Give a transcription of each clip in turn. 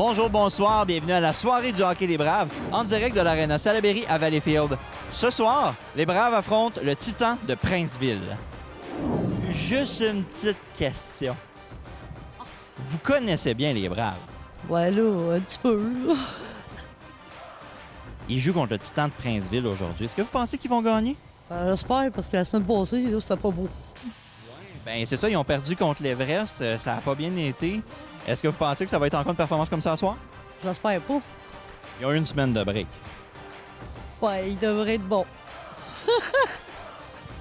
Bonjour, bonsoir, bienvenue à la soirée du hockey des Braves, en direct de l'Arena Salaberry à Valleyfield. Ce soir, les Braves affrontent le Titan de Princeville. Juste une petite question. Vous connaissez bien les Braves? Ouais, là, un petit peu. Ils jouent contre le Titan de Princeville aujourd'hui. Est-ce que vous pensez qu'ils vont gagner? J'espère, parce que la semaine passée, là, c'était pas beau. Ben c'est ça, ils ont perdu contre l'Everest, ça n'a pas bien été. Est-ce que vous pensez que ça va être encore une performance comme ça ce soir? J'espère pas. Ils ont eu une semaine de break. Ouais, il devrait être bon.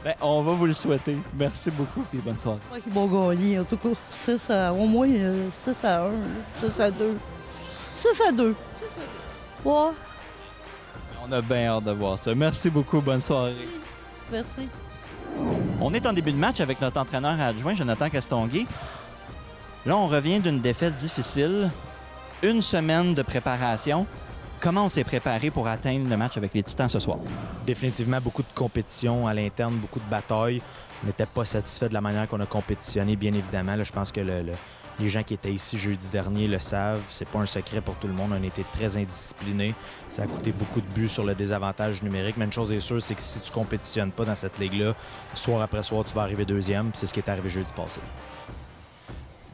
Ben, on va vous le souhaiter. Merci beaucoup et bonne soirée. J'espère qu'ils vont gagner. En tout cas, 6 à, au moins 6 à 1, 6 à 2. 6 à 2. Ouais, On a bien hâte de voir ça. Merci beaucoup, bonne soirée. merci. On est en début de match avec notre entraîneur adjoint, Jonathan Castonguay. Là, on revient d'une défaite difficile. Une semaine de préparation. Comment on s'est préparé pour atteindre le match avec les Titans ce soir? Définitivement, beaucoup de compétition à l'interne, beaucoup de batailles. On n'était pas satisfait de la manière qu'on a compétitionné, bien évidemment. Là, je pense que les gens qui étaient ici jeudi dernier le savent. C'est pas un secret pour tout le monde. On a été très indisciplinés. Ça a coûté beaucoup de buts sur le désavantage numérique. Mais une chose est sûre, c'est que si tu compétitionnes pas dans cette ligue-là, soir après soir, tu vas arriver deuxième. C'est ce qui est arrivé jeudi passé.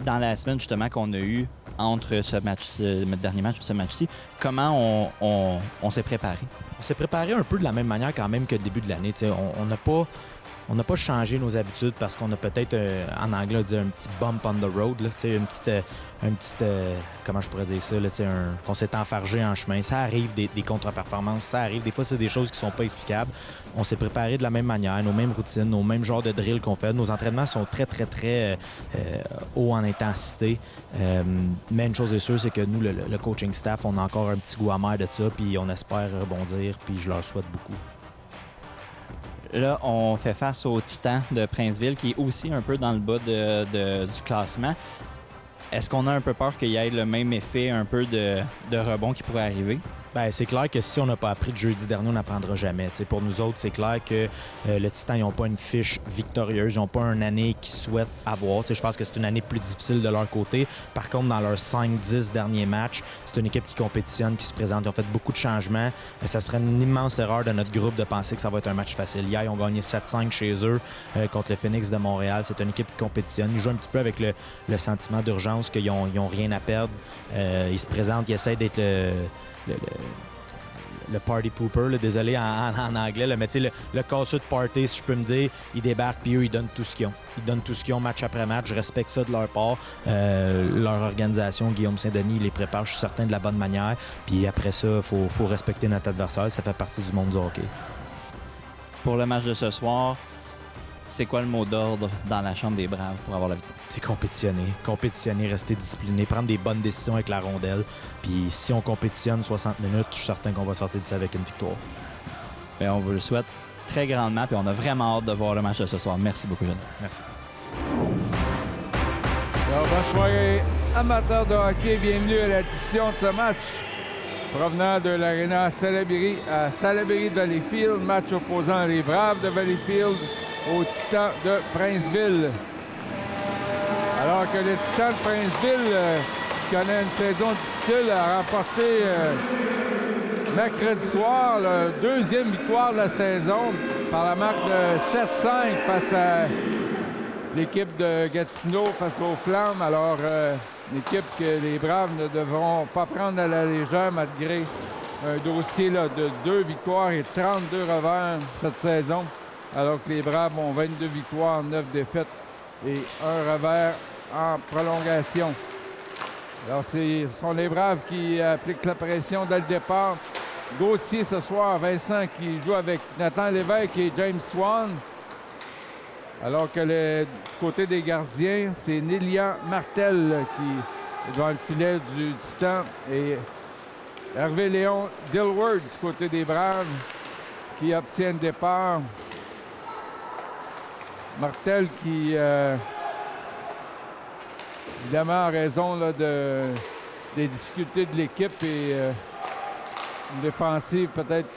Dans la semaine justement qu'on a eue entre notre dernier match et ce match-ci, comment on s'est préparé? On s'est préparé un peu de la même manière quand même que le début de l'année. On n'a pas changé nos habitudes parce qu'on a peut-être, en anglais, on dit un petit bump on the road, là, une petite comment je pourrais dire ça, là, qu'on s'est enfargé en chemin. Ça arrive des contre-performances, ça arrive. Des fois, c'est des choses qui sont pas explicables. On s'est préparé de la même manière, nos mêmes routines, nos mêmes genres de drills qu'on fait. Nos entraînements sont très, très, très hauts en intensité. Mais une chose est sûre, c'est que nous, le coaching staff, on a encore un petit goût amer de ça, puis on espère rebondir, puis je leur souhaite beaucoup. Là, on fait face au Titan de Princeville, qui est aussi un peu dans le bas du classement. Est-ce qu'on a un peu peur qu'il y ait le même effet un peu de rebond qui pourrait arriver? Bien, c'est clair que si on n'a pas appris de jeudi dernier, on n'apprendra jamais. T'sais, pour nous autres, c'est clair que le Titan, ils n'ont pas une fiche victorieuse. Ils n'ont pas une année qu'ils souhaitent avoir. T'sais, je pense que c'est une année plus difficile de leur côté. Par contre, dans leurs 5-10 derniers matchs, c'est une équipe qui compétitionne, qui se présente. Ils ont fait beaucoup de changements. Ça serait une immense erreur de notre groupe de penser que ça va être un match facile. Hier, ils ont gagné 7-5 chez eux contre le Phoenix de Montréal. C'est une équipe qui compétitionne. Ils jouent un petit peu avec le sentiment d'urgence qu'ils n'ont rien à perdre. Ils se présentent, ils essaient d'être le party pooper, là, désolé en anglais, là, mais tu sais, le casseux de party, si je peux me dire, ils débarquent puis eux, ils donnent tout ce qu'ils ont. Ils donnent tout ce qu'ils ont match après match. Je respecte ça de leur part. Leur organisation, Guillaume Saint-Denis, ils les prépare, je suis certain, de la bonne manière. Puis après ça, il faut respecter notre adversaire. Ça fait partie du monde du hockey. Pour le match de ce soir, c'est quoi le mot d'ordre dans la chambre des Braves pour avoir la victoire? C'est compétitionner, rester discipliné, prendre des bonnes décisions avec la rondelle. Puis si on compétitionne 60 minutes, je suis certain qu'on va sortir de ça avec une victoire. Bien, on vous le souhaite très grandement, puis on a vraiment hâte de voir le match de ce soir. Merci beaucoup, Jonathan. Merci. Alors, bonne soirée, amateurs de hockey. Bienvenue à la diffusion de ce match provenant de l'Arena Salaberry à Salaberry de Valleyfield. Match opposant les Braves de Valleyfield aux Titans de Princeville. Alors que le Titan de Princeville connaît une saison difficile, a remporté mercredi soir la deuxième victoire de la saison par la marque de 7-5 face à l'équipe de Gatineau, face aux Flammes. Alors, une équipe que les Braves ne devront pas prendre à la légère malgré un dossier là, de 2 victoires et 32 revers cette saison. Alors que les Braves ont 22 victoires, 9 défaites et un revers en prolongation. Alors, ce sont les Braves qui appliquent la pression dès le départ. Gauthier ce soir, Vincent qui joue avec Nathan Lévesque et James Swan. Alors que du côté des gardiens, c'est Nilian Martel qui est devant le filet du Titan et Hervé Léon Dilworth du côté des Braves qui obtient le départ. Martel qui, évidemment, en raison là, des difficultés de l'équipe et une défensive peut-être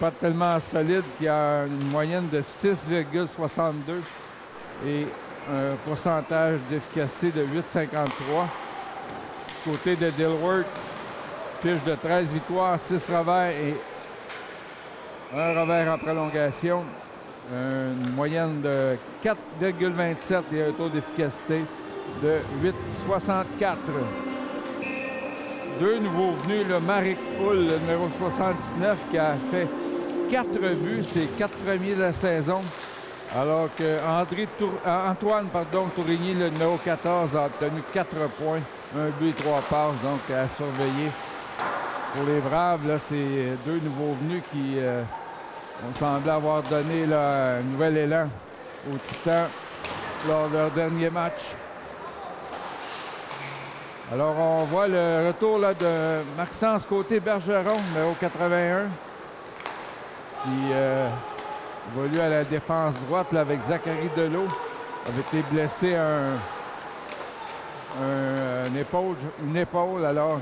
pas tellement solide, qui a une moyenne de 6,62 et un pourcentage d'efficacité de 8,53. côté de Dilworth, fiche de 13 victoires, 6 revers et 1 revers en prolongation. Une moyenne de 4,27 et un taux d'efficacité de 8,64. 2 nouveaux venus, le Marek Hull, le numéro 79, qui a fait 4 buts, ses 4 premiers de la saison. Alors que Antoine Tourigny, le numéro 14, a obtenu 4 points, 1 but et 3 passes, donc à surveiller. Pour les Braves, là, c'est 2 nouveaux venus qui ont semblé avoir donné là, un nouvel élan aux Titans lors de leur dernier match. Alors, on voit le retour là, de Maxence Côté-Bergeron, numéro 81, qui évolue à la défense droite là, avec Zachary Delot. Avait été blessé à une épaule, alors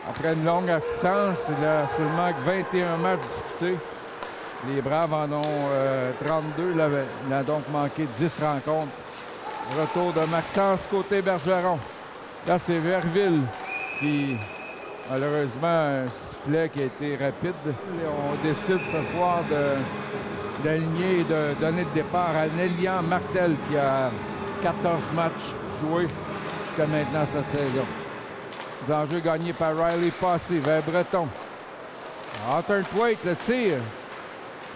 après une longue absence, il a seulement 21 matchs disputés. Les Braves en ont 32, il a donc manqué 10 rencontres. Retour de Maxence Côté-Bergeron. Là, c'est Verville qui, malheureusement, un sifflet qui a été rapide. Et on décide ce soir d'aligner et de donner le départ à Nélian Martel qui a 14 matchs joués jusqu'à maintenant cette saison. Les enjeux gagnés par Riley Passé vers Breton. Hunter Thwaite, le tir.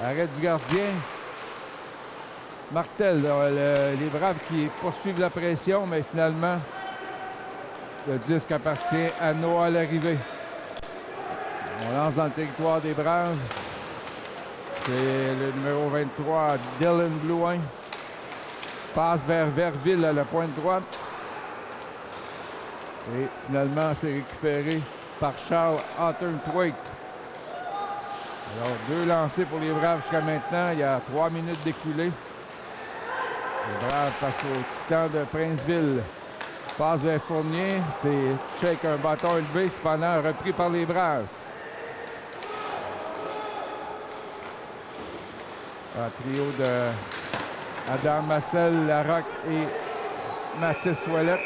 Arrêt du gardien. Martel, les Braves qui poursuivent la pression, mais finalement, le disque appartient à Noah Larrivée. On lance dans le territoire des Braves. C'est le numéro 23, Dylan Blouin. Passe vers Verville à la pointe droite. Et finalement, c'est récupéré par Charles Hunter Thwaite. Alors, 2 lancés pour les Braves jusqu'à maintenant. Il y a 3 minutes d'écoulées. Les Braves face aux Titans de Princeville. Passe vers Fournier. C'est check un bâton élevé, cependant repris par les Braves. Un trio de Adam Massel, Larocque et Mathis Ouellette.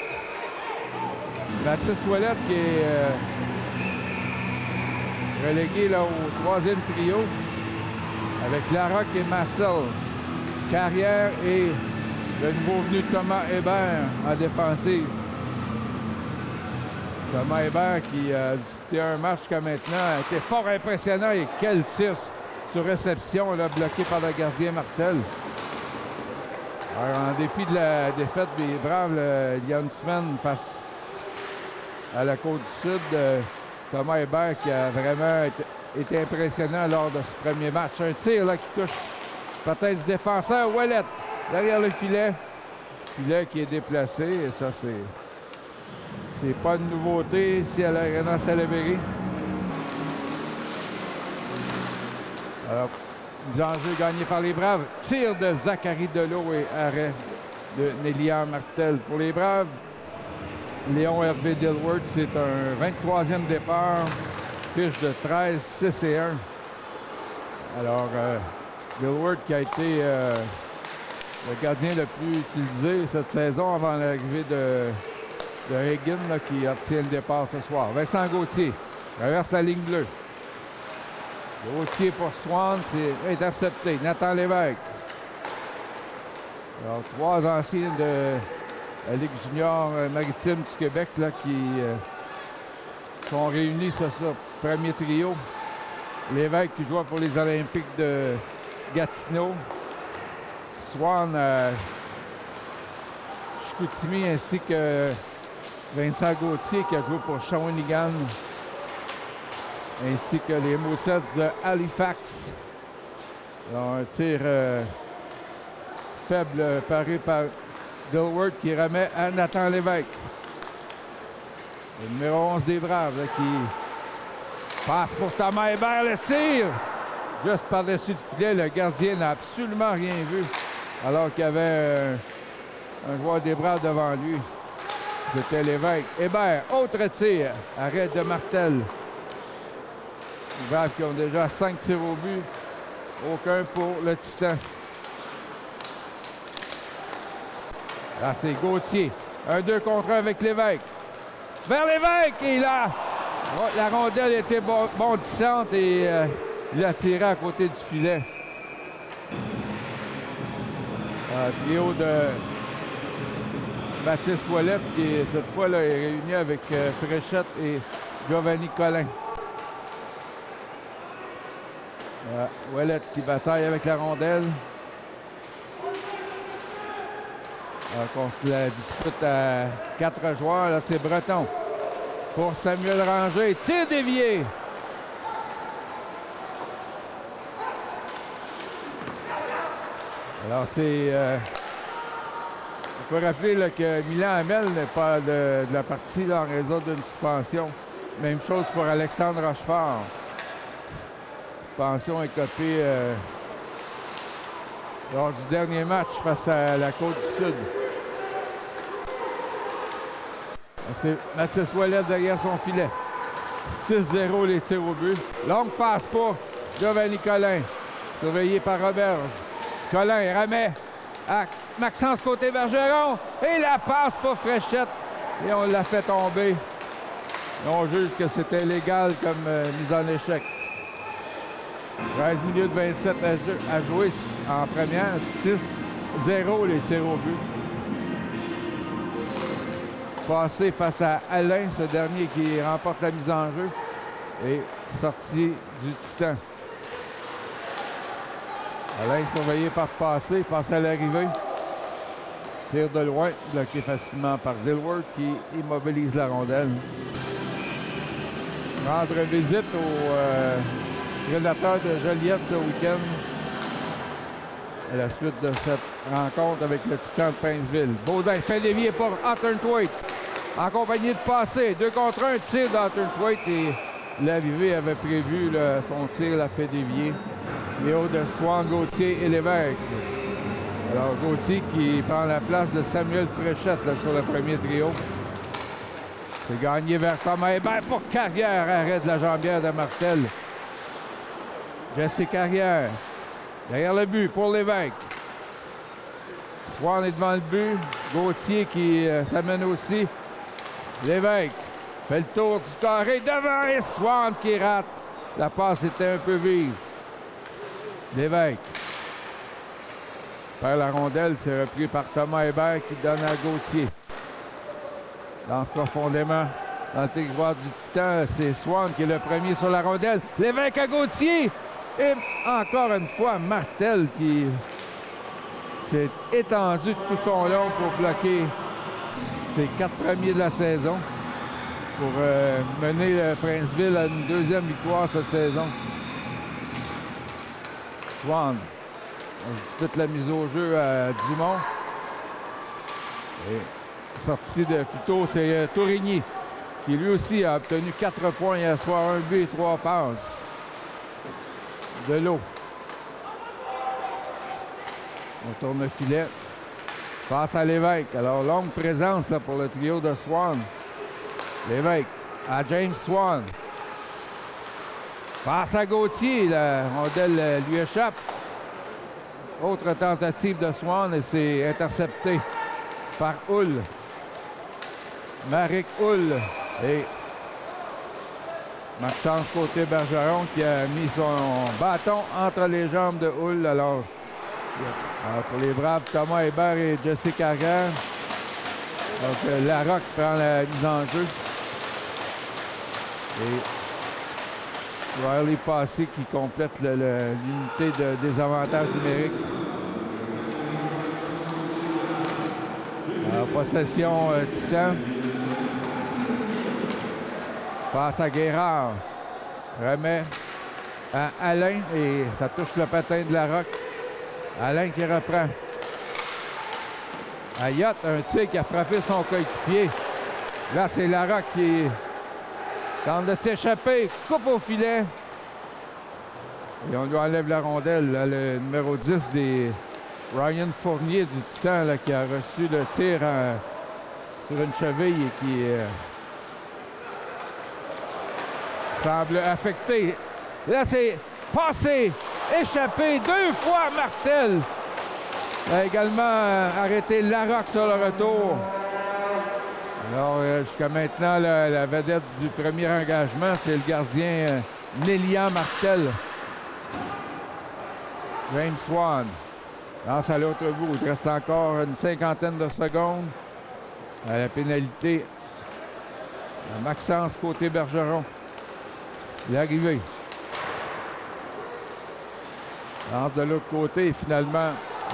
Mathis Ouellette qui est relégué là, au 3e trio avec Larocque et Massel. Carrière et le nouveau venu Thomas Hébert en défensive. Thomas Hébert qui a disputé un match jusqu'à maintenant a été fort impressionnant et quel tir sur réception là, bloqué par le gardien Martel. Alors, en dépit de la défaite des Braves il y a une semaine face à la Côte-du-Sud, Thomas Hébert qui a vraiment été impressionnant lors de ce premier match. Un tir là, qui touche peut-être du défenseur Ouellette derrière le filet. Filet qui est déplacé et ça c'est pas une nouveauté ici à l'Arena Salaberry. Alors, les enjeux gagnés par les Braves. Tir de Zachary Delot et arrêt de Nélian Martel. Pour les Braves, Léon Hervé Dilworth, c'est un 23e départ. Fiche de 13, 6 et 1. Alors, Dilworth qui a été le gardien le plus utilisé cette saison avant l'arrivée de Hagen là, qui obtient le départ ce soir. Vincent Gauthier traverse la ligne bleue. Gauthier pour Swan, c'est intercepté. Nathan Lévesque. Alors, 3 anciens de la Ligue junior maritime du Québec là, qui sont réunis sur ce premier trio. Lévesque qui joue pour les Olympiques de Gatineau. Swan à Chicoutimi ainsi que Vincent Gauthier qui a joué pour Shawinigan ainsi que les Moussets de Halifax. Alors, un tir faible paré par Dilworth qui remet à Nathan Lévesque. Le numéro 11 des Braves là, qui passe pour Thomas Hébert. Le tir! Juste par-dessus le filet, le gardien n'a absolument rien vu alors qu'il y avait un joueur des Braves devant lui. C'était Lévesque. Hébert, autre tir. Arrêt de Martel. Les Braves qui ont déjà 5 tirs au but. Aucun pour le Titan. Là, c'est Gauthier. 1-2 contre 1 avec Lévesque. vers l'évêque. Et là, la rondelle était bondissante et il a tiré à côté du filet. Trio de Baptiste Ouellet qui, cette fois, là, est réuni avec Fréchette et Giovanni Collin. Ouellet qui bataille avec la rondelle. On se la dispute à 4 joueurs. Là, c'est Breton. Pour Samuel Ranger. Tir dévié. Alors, c'est... on peut rappeler là, que Milan Hamel n'est pas de la partie là, en raison d'une suspension. Même chose pour Alexandre Rochefort. Suspension écopée lors du dernier match face à la Côte-du-Sud. C'est Mathis Ouellet derrière son filet. 6-0 les tirs au but. Longue passe pour Giovanni Collin. Surveillé par Roberge. Collin remet à Maxence Côté-Bergeron. Et la passe pour Fréchette. Et on l'a fait tomber. Et on juge que c'était légal comme mise en échec. 13 minutes 27 à jouer en première. 6-0 les tirs au but. Passé face à Alain, ce dernier qui remporte la mise en jeu. Et sorti du Titan. Alain surveillé par Passé, passe à l'arrivée. Tir de loin, bloqué facilement par Dilworth qui immobilise la rondelle. Rendre visite aux Prédateurs de Joliette ce week-end. À la suite de cette rencontre avec le Titan de Princeville. Baudin fait dévier pour Hawthorne-Thwaite. En compagnie de Passé. 2 contre 1, tir d'Hawthorne-Thwaite et l'arrivée avait prévu son tir, l'a fait dévier. Léo de Swan, Gauthier et Lévesque. Alors Gauthier qui prend la place de Samuel Fréchette là, sur le premier trio. C'est gagné vers Thomas Hébert pour Carrière. Arrêt de la jambière de Martel. Jesse Carrière. Derrière le but pour Lévesque. Swan est devant le but. Gauthier qui s'amène aussi. Lévesque fait le tour du carré devant et Swan qui rate. La passe était un peu vive. Lévesque perd la rondelle. C'est repris par Thomas Hébert qui donne à Gauthier. Lance profondément dans le territoire du Titan. C'est Swan qui est le premier sur la rondelle. Lévesque à Gauthier. Et encore une fois, Martel qui s'est étendu de tout son long pour bloquer ses 4 premiers de la saison. Pour mener Princeville à une deuxième victoire cette saison. Swan. On dispute la mise au jeu à Dumont. Et sorti de plus tôt, c'est Tourigny qui lui aussi a obtenu 4 points hier soir, 1 but et 3 passes. De l'eau. On tourne le filet. Passe à Lévesque. Alors, longue présence là, pour le trio de Swan. Lévesque à James Swan. Passe à Gauthier. La rondelle lui échappe. Autre tentative de Swan et c'est intercepté par Hull. Maric Hull. Et Maxence Côté-Bergeron qui a mis son bâton entre les jambes de Hull. Alors pour les Braves, Thomas Hébert et Jesse Carrière. Donc, Larocque prend la mise en jeu. Et Riley Passé qui complète l'unité de désavantage numérique. Alors, possession Titan. Passe à Guérard. Remet à Alain et ça touche le patin de Larocque. Alain qui reprend. Ayotte, un tir qui a frappé son coéquipier. Là, c'est Larocque qui tente de s'échapper. Coupe au filet. Et on lui enlève la rondelle. Là, le numéro 10 des Ryan Fournier du Titan là, qui a reçu le tir sur une cheville et qui semble affecté. Là, c'est passé, échappé 2 fois Martel. Il a également arrêté Larocque sur le retour. Alors, jusqu'à maintenant, la vedette du premier engagement, c'est le gardien Nélian Martel. James Swan lance à l'autre bout. Il reste encore une cinquantaine de secondes à la pénalité. Maxence côté Bergeron. L'arrivée. Lance de l'autre côté. Et finalement,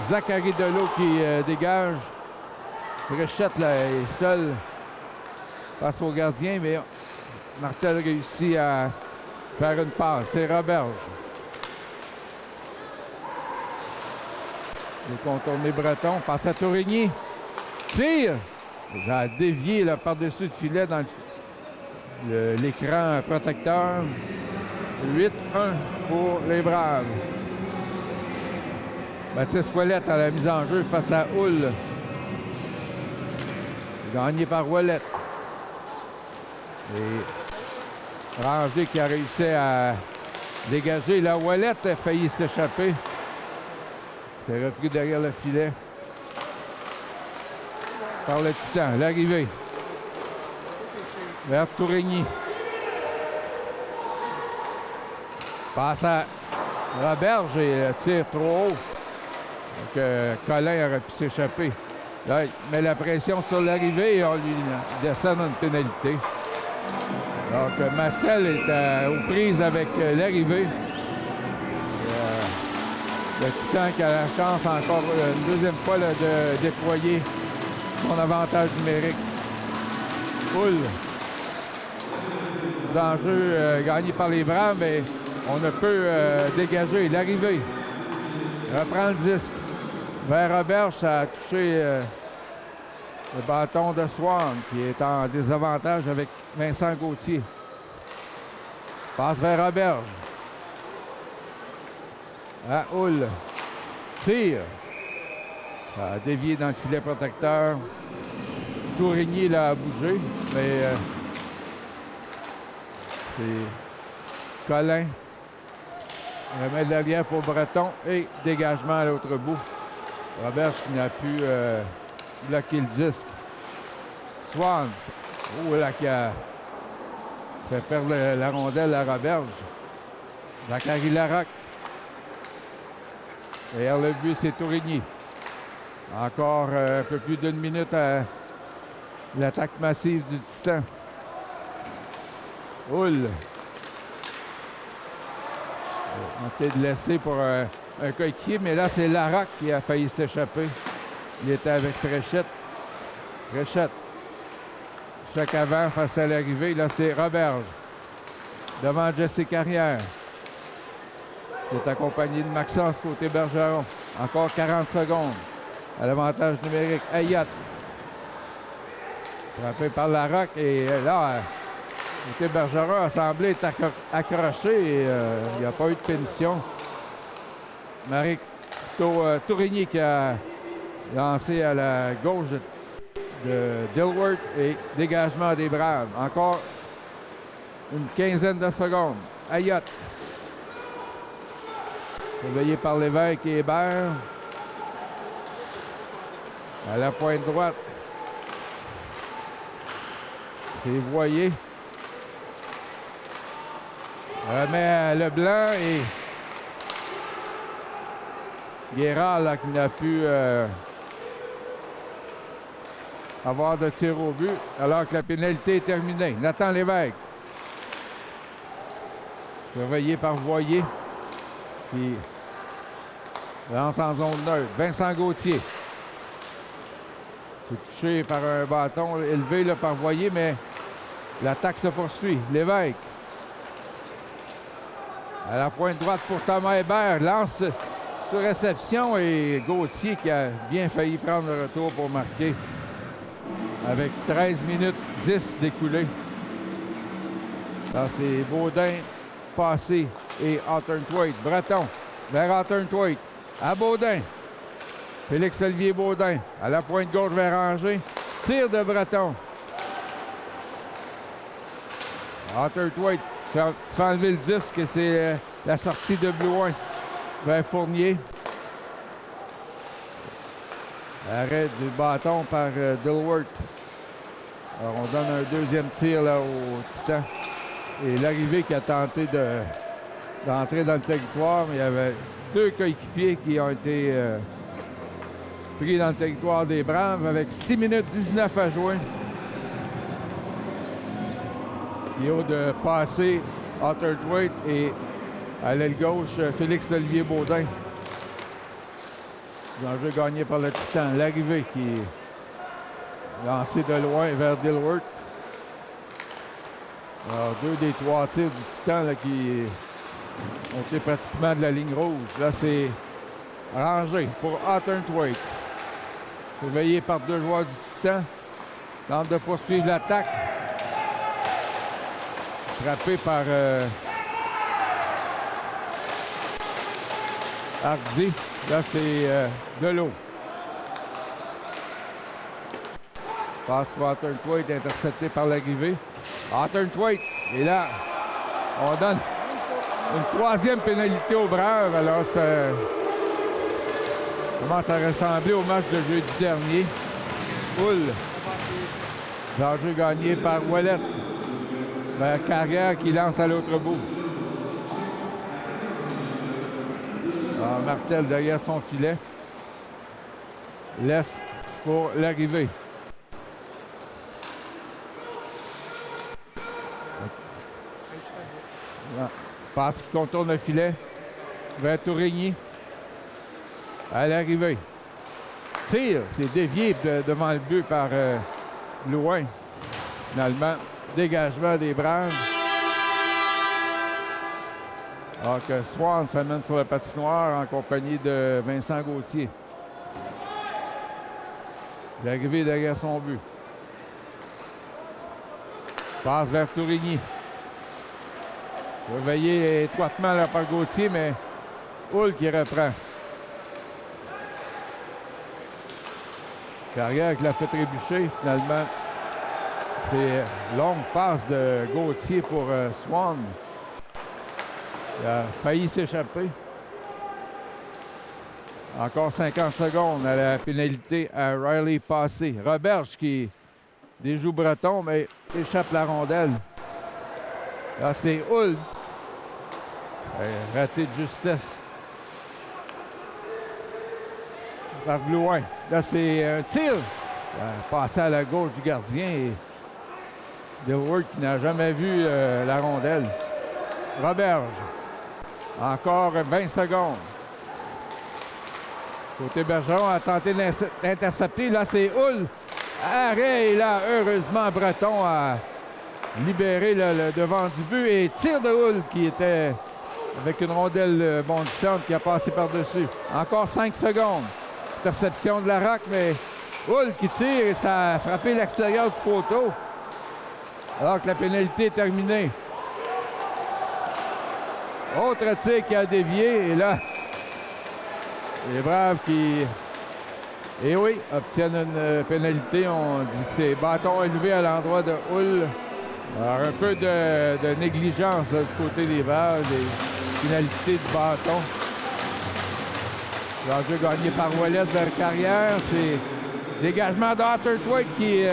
Zachary Delot qui dégage. Fréchette là, est seul face au gardien, mais Martel réussit à faire une passe. C'est Roberge. Il est contourné Breton. Passe à Tourigny. Tire! Ça a dévié là, par-dessus le filet dans l'écran protecteur. 8-1 pour les Braves. Baptiste Ouellette à la mise en jeu face à Hull. Gagné par Ouellette. Et Ranger qui a réussi à dégager. La Ouellette a failli s'échapper. C'est repris derrière le filet. Par le Titan. L'arrivée. Vers Tourigny. Passe à Roberge et le tire trop haut. Donc, Colin aurait pu s'échapper. Là, il met la pression sur l'arrivée et on lui descend une pénalité. Donc, Marcel est aux prises avec l'arrivée. Le Titan qui a la chance encore une deuxième fois là, de déployer son avantage numérique. Hull. Les enjeux gagnés par les Braves, mais on ne peut dégager l'arrivée. Reprend le disque. Vers Roberge, ça a touché le bâton de Swan, qui est en désavantage avec Vincent Gauthier. Passe vers Roberge. À Hull. Tire. Ça a dévié dans le filet protecteur. Tourigny l'a bougé, mais c'est Colin. Remet de l'arrière pour Breton et dégagement à l'autre bout. Roberge qui n'a pu bloquer le disque. Swan. Oh là, qui a fait perdre la rondelle à Roberge. Zachary Larocque. Derrière le but, c'est Tourigny. Encore un peu plus d'une minute à l'attaque massive du Titan. Hull. On était de laisser pour un coéquipier, mais là, c'est Larocque qui a failli s'échapper. Il était avec Fréchette. Fréchette. Choc avant face à l'arrivée. Là, c'est Roberge. Devant Jesse Carrière. Il est accompagné de Maxence côté Bergeron. Encore 40 secondes. À l'avantage numérique. Ayotte. Frappé par Larocque. Et là, côté Bergeron a semblé être accroché et il n'y a pas eu de pénition. Marie Tourigny qui a lancé à la gauche de Dilworth et dégagement des Braves. Encore une quinzaine de secondes. Ayotte. Réveillé par Lévesque et Hébert. À la pointe droite. C'est Voyer. Remet à Leblanc et Guérard là, qui n'a pu avoir de tir au but alors que la pénalité est terminée. Nathan Lévesque. Surveillé par Voyer qui lance en zone neutre. Vincent Gauthier. Touché par un bâton élevé là, par Voyer, mais l'attaque se poursuit. Lévesque. À la pointe droite pour Thomas Hébert. Lance sur réception et Gauthier qui a bien failli prendre le retour pour marquer. Avec 13 minutes 10 d'écoulées. Là, c'est Baudin, Passé et Hawthorne-Thwaite. Breton vers Hawthorne-Thwaite. À Baudin. Félix-Olivier Baudin. À la pointe gauche vers Angers. Tir de Breton. Hawthorne-Thwaite se fait enlever le disque et c'est la sortie de Blouin vers Fournier. Arrêt du bâton par Dilworth. Alors, on donne un deuxième tir là, au Titan. Et l'arrivée qui a tenté d'entrer dans le territoire, mais il y avait 2 coéquipiers qui ont été pris dans le territoire des Braves avec 6 minutes 19 à jouer. Trio de passer Arthur Thwaite et à l'aile gauche, Félix-Olivier Baudin. L'enjeu gagné par le Titan. L'arrivée qui est lancée de loin vers Dilworth. Alors, 2 des 3 tirs du Titan là, qui ont été pratiquement de la ligne rouge. Là, c'est rangé pour Arthur Thwaite. Surveillé par 2 joueurs du Titan. Tente de poursuivre l'attaque. Frappé par Hardy. Là, c'est de l'eau. Passe pour Arthur Thwaite, intercepté par l'arrivée. Arthur Thwaite. Et là, on donne une 3e pénalité aux Braves. Alors, ça commence à ressembler au match de jeudi dernier. Hull. L'enjeu gagné par Ouellet. Vers Carrière qui lance à l'autre bout. Alors, Martel derrière son filet. Laisse pour l'arrivée. Passe qui contourne le filet. Vers Tourigny. À l'arrivée. Tire. C'est dévié devant le but par Loin. Finalement, dégagement des Braves. Alors que Swan s'amène sur la patinoire en compagnie de Vincent Gauthier. L'arrivée derrière son but. Passe vers Tourigny. Surveillé étroitement là, par Gauthier, mais Hull qui reprend. Carrière qui l'a fait trébucher, finalement. C'est longue passe de Gauthier pour Swan. Il a failli s'échapper. Encore 50 secondes à la pénalité à Riley passé. Roberge qui déjoue Breton, mais échappe la rondelle. Là, c'est Hull. Raté de justesse. Par Blouin. Là, c'est un tir. Passé à la gauche du gardien et Dilworth qui n'a jamais vu la rondelle. Roberge. Encore 20 secondes. Côté Bergeron a tenté d'intercepter. Là, c'est Hull. Arrêt. Et là, heureusement, Breton a libéré le devant du but. Et tir de Hull qui était avec une rondelle bondissante qui a passé par-dessus. Encore 5 secondes. Interception de la RAC, mais Hull qui tire et ça a frappé l'extérieur du poteau. Alors que la pénalité est terminée. Autre tir qui a dévié. Et là, les Braves qui, eh oui, obtiennent une pénalité. On dit que c'est bâton élevé à l'endroit de Hull. Alors, un peu de négligence là, du côté des Braves, des pénalités de bâton. L'enjeu gagné par Ouellet vers Carrière. C'est dégagement d'Arthur Thwaite qui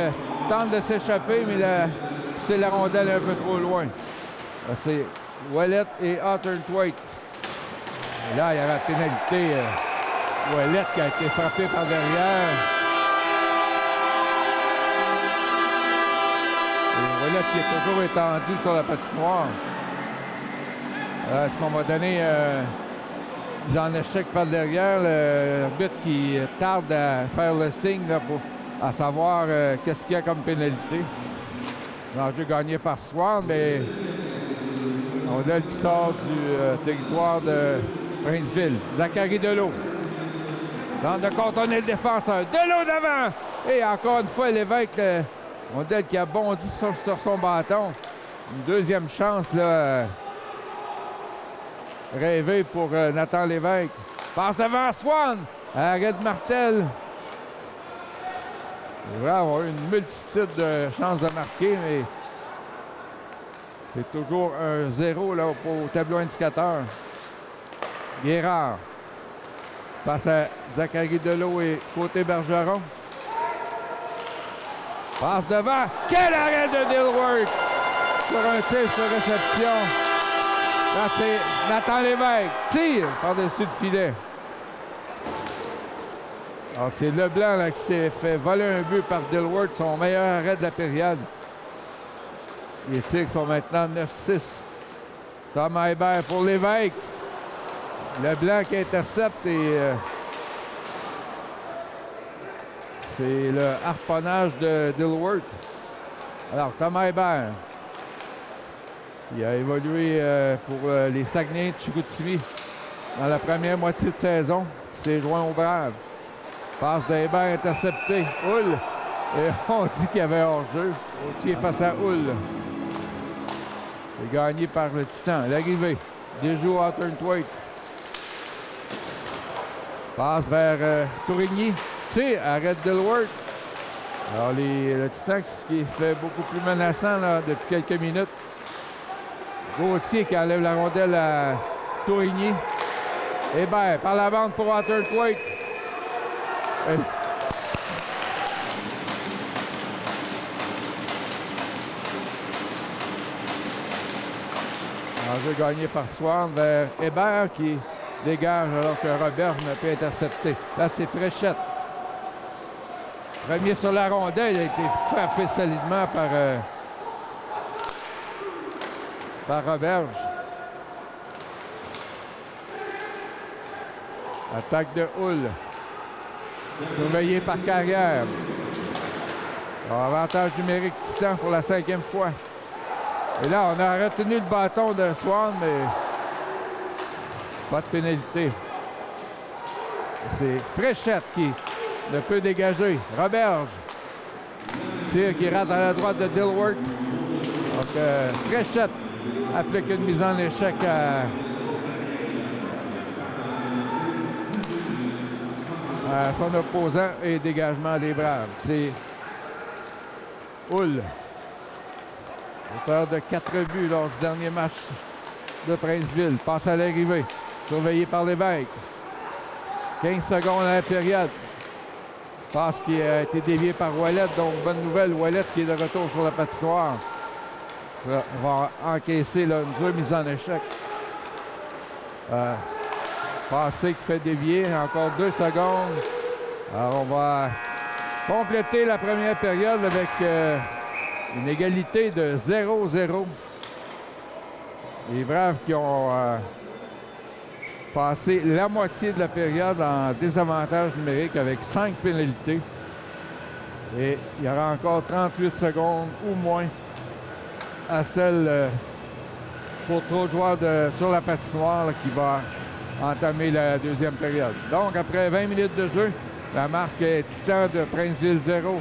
tente de s'échapper, mais c'est la rondelle un peu trop loin. Là, c'est Ouellet et Arthur Thwaite. Et là, il y a la pénalité. Ouellet qui a été frappé par derrière. Et Ouellet qui est toujours étendu sur la patinoire. À ce moment donné, ils en échec par derrière. L'arbitre qui tarde à faire le signe là, à savoir qu'est-ce qu'il y a comme pénalité. L'enjeu gagné par Swan, mais rondelle qui sort du territoire de Princeville. Zachary Delot. Tente de contourner le défenseur. Delot d'avant! Et encore une fois, Lévesque, rondelle qui a bondi sur son bâton. Une deuxième chance, là. Rêvé pour Nathan Lévesque. Passe devant Swan. Arrêt de Martel. Les Braves ont eu une multitude de chances de marquer, mais c'est toujours un 0 là, au tableau indicateur. Guérard. Face à Zachary Delot et côté Bergeron. Passe devant. Quel arrêt de Dilworth sur un tir sur réception. Là, c'est Nathan Lévesque. Tire par-dessus le filet. Alors, c'est Leblanc là, qui s'est fait voler un but par Dilworth, son meilleur arrêt de la période. Les Tigres sont maintenant 9-6. Tom Hébert pour Lévesque. Leblanc qui intercepte et c'est le harponnage de Dilworth. Alors, Tom Hébert, qui a évolué pour les Saguenay de Chicoutimi dans la première moitié de saison. C'est joint au Braves. Passe d'Hébert intercepté. Hull. Et on dit qu'il y avait hors-jeu. Autier face à Hull. C'est gagné par le Titan. L'arrivée. Déjoue à Turnthwaite. Passe vers Tourigny. Tire, arrête Dilworth. Alors, le Titan qui fait beaucoup plus menaçant là, depuis quelques minutes. Gauthier qui enlève la rondelle à Tourigny. Hébert par la bande pour Turnthwaite. Enjeu gagné par Swan vers Hébert qui dégage alors que Robert ne peut intercepter. Là, c'est Fréchette. Premier sur la rondelle, il a été frappé solidement par Roberge. Attaque de Hull. Surveillé par Carrière. Alors, avantage numérique Titan pour la 5e fois. Et là, on a retenu le bâton de Swan, mais pas de pénalité. C'est Fréchette qui ne peut dégager. Roberge. Tir qui rate à la droite de Dilworth. Donc, Fréchette applique une mise en échec à son opposant et dégagement des Braves. C'est Hull. Auteur de 4 buts lors du dernier match de Princeville. Passe à l'arrivée. Surveillé par Lévesque. 15 secondes à la période. Passe qui a été dévié par Ouellet. Donc, bonne nouvelle. Ouellet qui est de retour sur la patinoire. On va encaisser là, une dure mise en échec. Passé qui fait dévier. Encore 2 secondes. Alors, on va compléter la première période avec une égalité de 0-0. Les Braves qui ont passé la moitié de la période en désavantage numérique avec 5 pénalités. Et il y aura encore 38 secondes ou moins à celle pour trop de joueurs sur la patinoire là, qui va entamer la deuxième période. Donc, après 20 minutes de jeu, la marque est Titan de Princeville 0,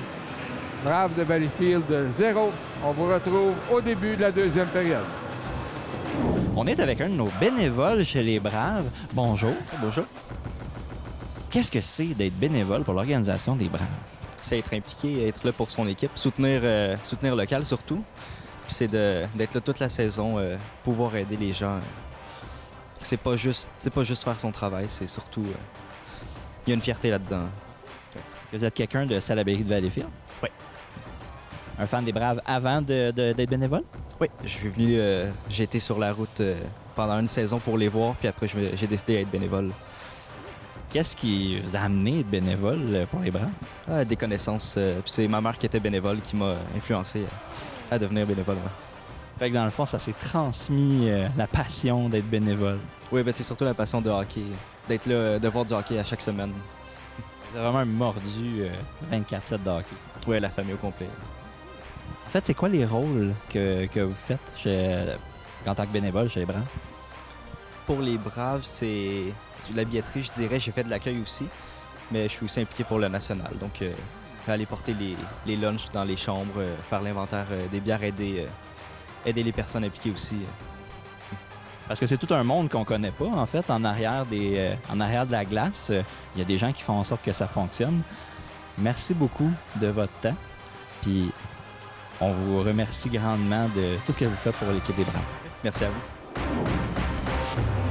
Braves de Valleyfield 0. On vous retrouve au début de la deuxième période. On est avec un de nos bénévoles chez les Braves. Bonjour. Bonjour. Qu'est-ce que c'est d'être bénévole pour l'organisation des Braves? C'est être impliqué, être là pour son équipe, soutenir local surtout. Puis c'est d'être là toute la saison, pouvoir aider les gens. C'est pas juste faire son travail, c'est surtout... il y a une fierté là-dedans. Vous êtes quelqu'un de Salaberry de Valleyfield? Oui. Un fan des Braves avant d'être bénévole? Oui, je suis venu... j'ai été sur la route pendant une saison pour les voir, puis après j'ai décidé d'être bénévole. Qu'est-ce qui vous a amené à être bénévole pour les Braves? Des connaissances. Puis c'est ma mère qui était bénévole qui m'a influencé à devenir bénévole. Ouais. Fait que dans le fond, ça s'est transmis la passion d'être bénévole. Oui, ben c'est surtout la passion de hockey. D'être là, de voir du hockey à chaque semaine. Vous avez vraiment mordu 24/7 de hockey. Oui, la famille au complet. En fait, c'est quoi les rôles que vous faites en tant que bénévole chez les Braves? Pour les Braves, c'est de la billetterie, je dirais. J'ai fait de l'accueil aussi, mais je suis aussi impliqué pour le national. Donc, aller porter les lunchs dans les chambres, faire l'inventaire des bières, aider les personnes impliquées aussi. Parce que c'est tout un monde qu'on connaît pas, en fait, en arrière de la glace. Il y a des gens qui font en sorte que ça fonctionne. Merci beaucoup de votre temps. Puis, on vous remercie grandement de tout ce que vous faites pour l'équipe des Braves. Merci à vous.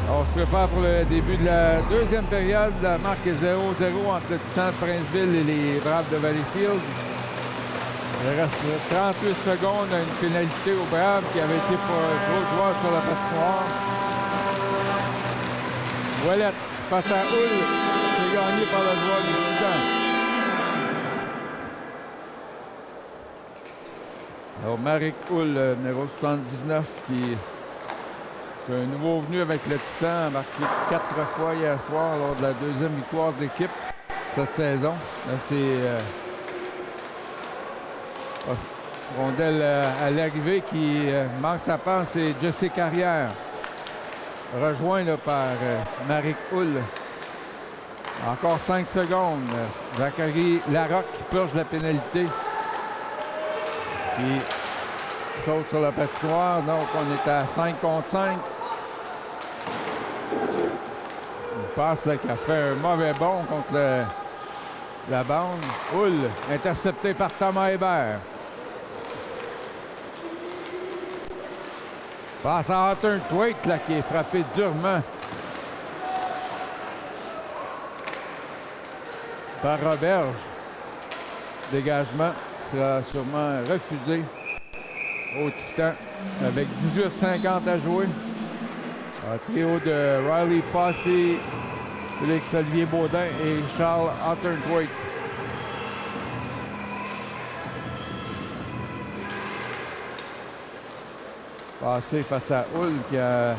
On se prépare pour le début de la deuxième période. La marque est 0-0 entre le Titan de Princeville et les Braves de Valleyfield. Il reste 38 secondes à une pénalité au Braves qui avait été pour trop de joueurs sur la patinoire. Ouellette face à Hull, c'est gagné par le joueur du Titan. Alors, Marek Hull, numéro 79, qui est un nouveau venu avec le Titan, a marqué 4 fois hier soir lors de la deuxième victoire de l'équipe cette saison. Là, c'est rondelle à l'arrivée qui manque sa passe, c'est Jesse Carrière, rejoint là, par Marek Hull. Encore 5 secondes. Zachary Larocque qui purge la pénalité. Puis saute sur la patinoire. Donc, on est à 5 contre 5. Une passe là, qui a fait un mauvais bond contre la bande. Hull, intercepté par Thomas Hébert. Passe à Hunter Thwaite, là, qui est frappé durement par Roberge. Dégagement sera sûrement refusé au Titan avec 18:50 à jouer. Un trio de Riley Passy, Félix-Olivier Baudin et Charles Otterthwaite. Passé face à Hull qui a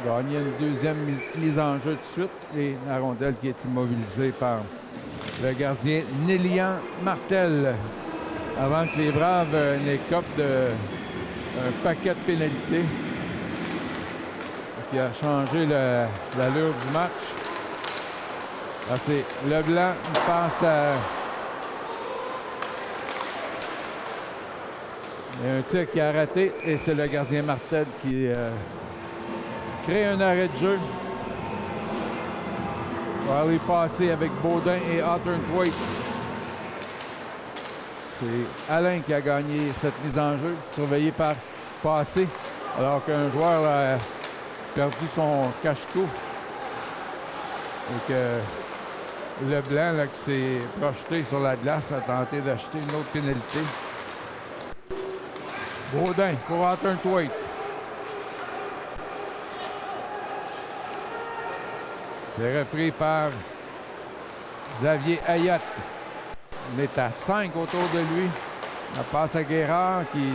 gagné une deuxième mise en jeu de suite et la rondelle qui est immobilisée par le gardien Nélian Martel avant que les Braves n'écopent un paquet de pénalités qui a changé l'allure du match. Là, c'est Leblanc qui passe à... Il y a un tir qui a raté et c'est le gardien Martel qui crée un arrêt de jeu. On va aller passer avec Baudin et Otterthwaite. C'est Alain qui a gagné cette mise en jeu, surveillé par Passé, alors qu'un joueur a perdu son cache-cou. Et que Leblanc, là, qui s'est projeté sur la glace, a tenté d'acheter une autre pénalité. Baudin pour Otterthwaite. C'est repris par Xavier Ayotte. On est à 5 autour de lui. La passe à Guérard qui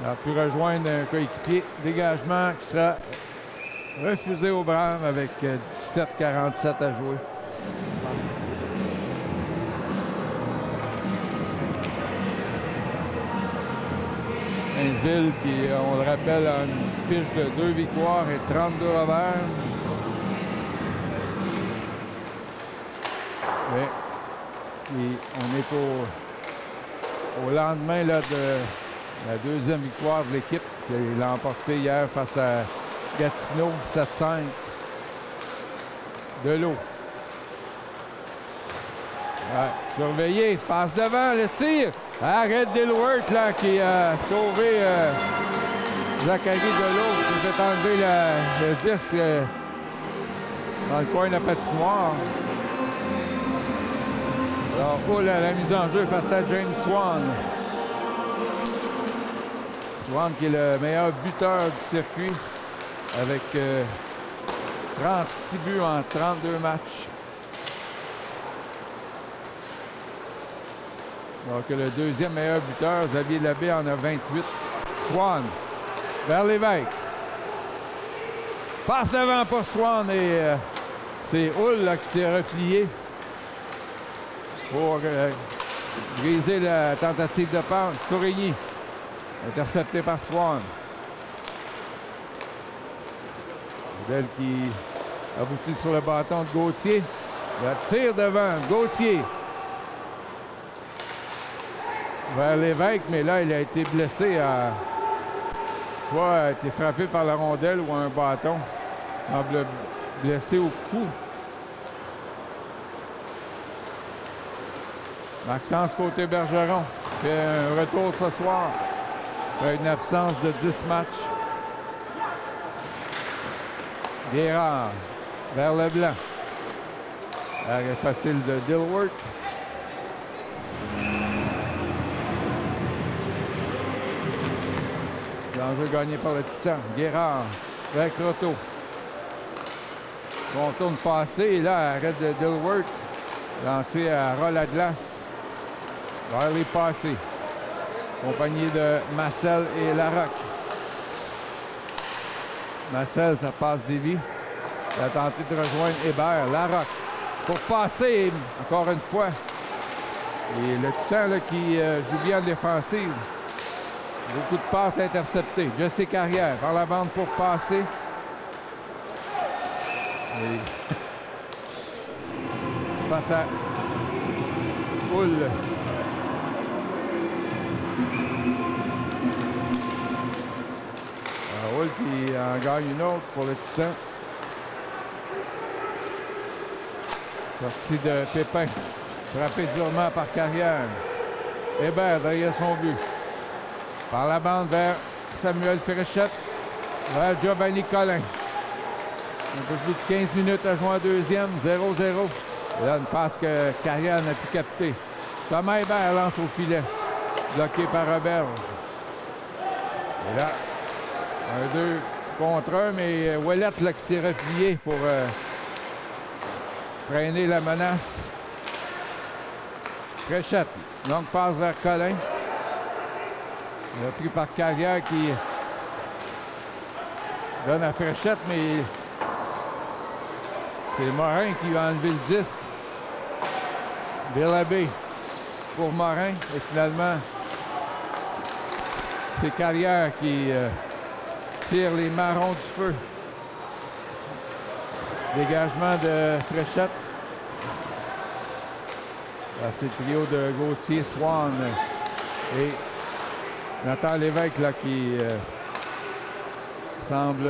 a pu rejoindre un coéquipier. Dégagement qui sera refusé au Braves avec 17:47 à jouer. Princeville qui, on le rappelle, a une fiche de 2 victoires et 32 revers. Mais on est au lendemain là, de la deuxième victoire de l'équipe qui l'a emporté hier face à Gatineau, 7-5. De l'eau. Ouais, surveillé, passe devant, le tir. Arrête Dilworth là, qui a sauvé Zachary Delot qui s'est enlevé le disque dans le coin de la patinoire. Alors, Hull à la mise en jeu face à James Swan. Swan qui est le meilleur buteur du circuit avec 36 buts en 32 matchs. Alors que le deuxième meilleur buteur, Xavier Labbé, en a 28. Swan vers l'évêque. Passe devant pour Swan et c'est Hull là, qui s'est replié pour briser la tentative de passe. Tourigny, intercepté par Swan. Belle qui aboutit sur le bâton de Gauthier. Le tire devant, Gauthier. Vers l'évêque, mais là, il a été blessé à... Soit a été frappé par la rondelle ou un bâton. Il a blessé au cou. Maxence Côté-Bergeron fait un retour ce soir après une absence de 10 matchs. Guérard vers Leblanc. Arrêt facile de Dilworth. L'enjeu gagné par le Titan. Guérard vers Croteau. Contourne passé et là, arrête de Dilworth. Lancé à ras la glace. Riley passé. Accompagné de Marcel et Larocque. Marcel, ça passe Davy. Il a tenté de rejoindre Hébert. Larocque pour passer encore une fois. Et le Titan là, qui joue bien en défensive. Beaucoup de passes interceptées. Jesse Carrière par la bande pour passer. Et face à Hull. Hull qui en gagne une autre pour le Titan. Sortie de Pépin. Frappé durement par Carrière. Hébert derrière son but. Par la bande vers Samuel Fréchette. Vers Giovanni Collin. Un peu plus de 15 minutes à jouer en deuxième. 0-0. Et là, une passe que Carrière n'a pu capter. Thomas Hébert lance au filet. Bloqué par Roberge. Et là, 1-2 contre 1, mais Ouellette là, qui s'est replié pour freiner la menace. Fréchette. Longue passe vers Collin. Repris par Carrière qui donne à Fréchette, mais c'est Morin qui va enlever le disque. Billabé pour Morin. Et finalement, c'est Carrière qui tire les marrons du feu. Dégagement de Fréchette. Là, c'est le trio de Gauthier, Swan et Nathan Lévesque là, qui semble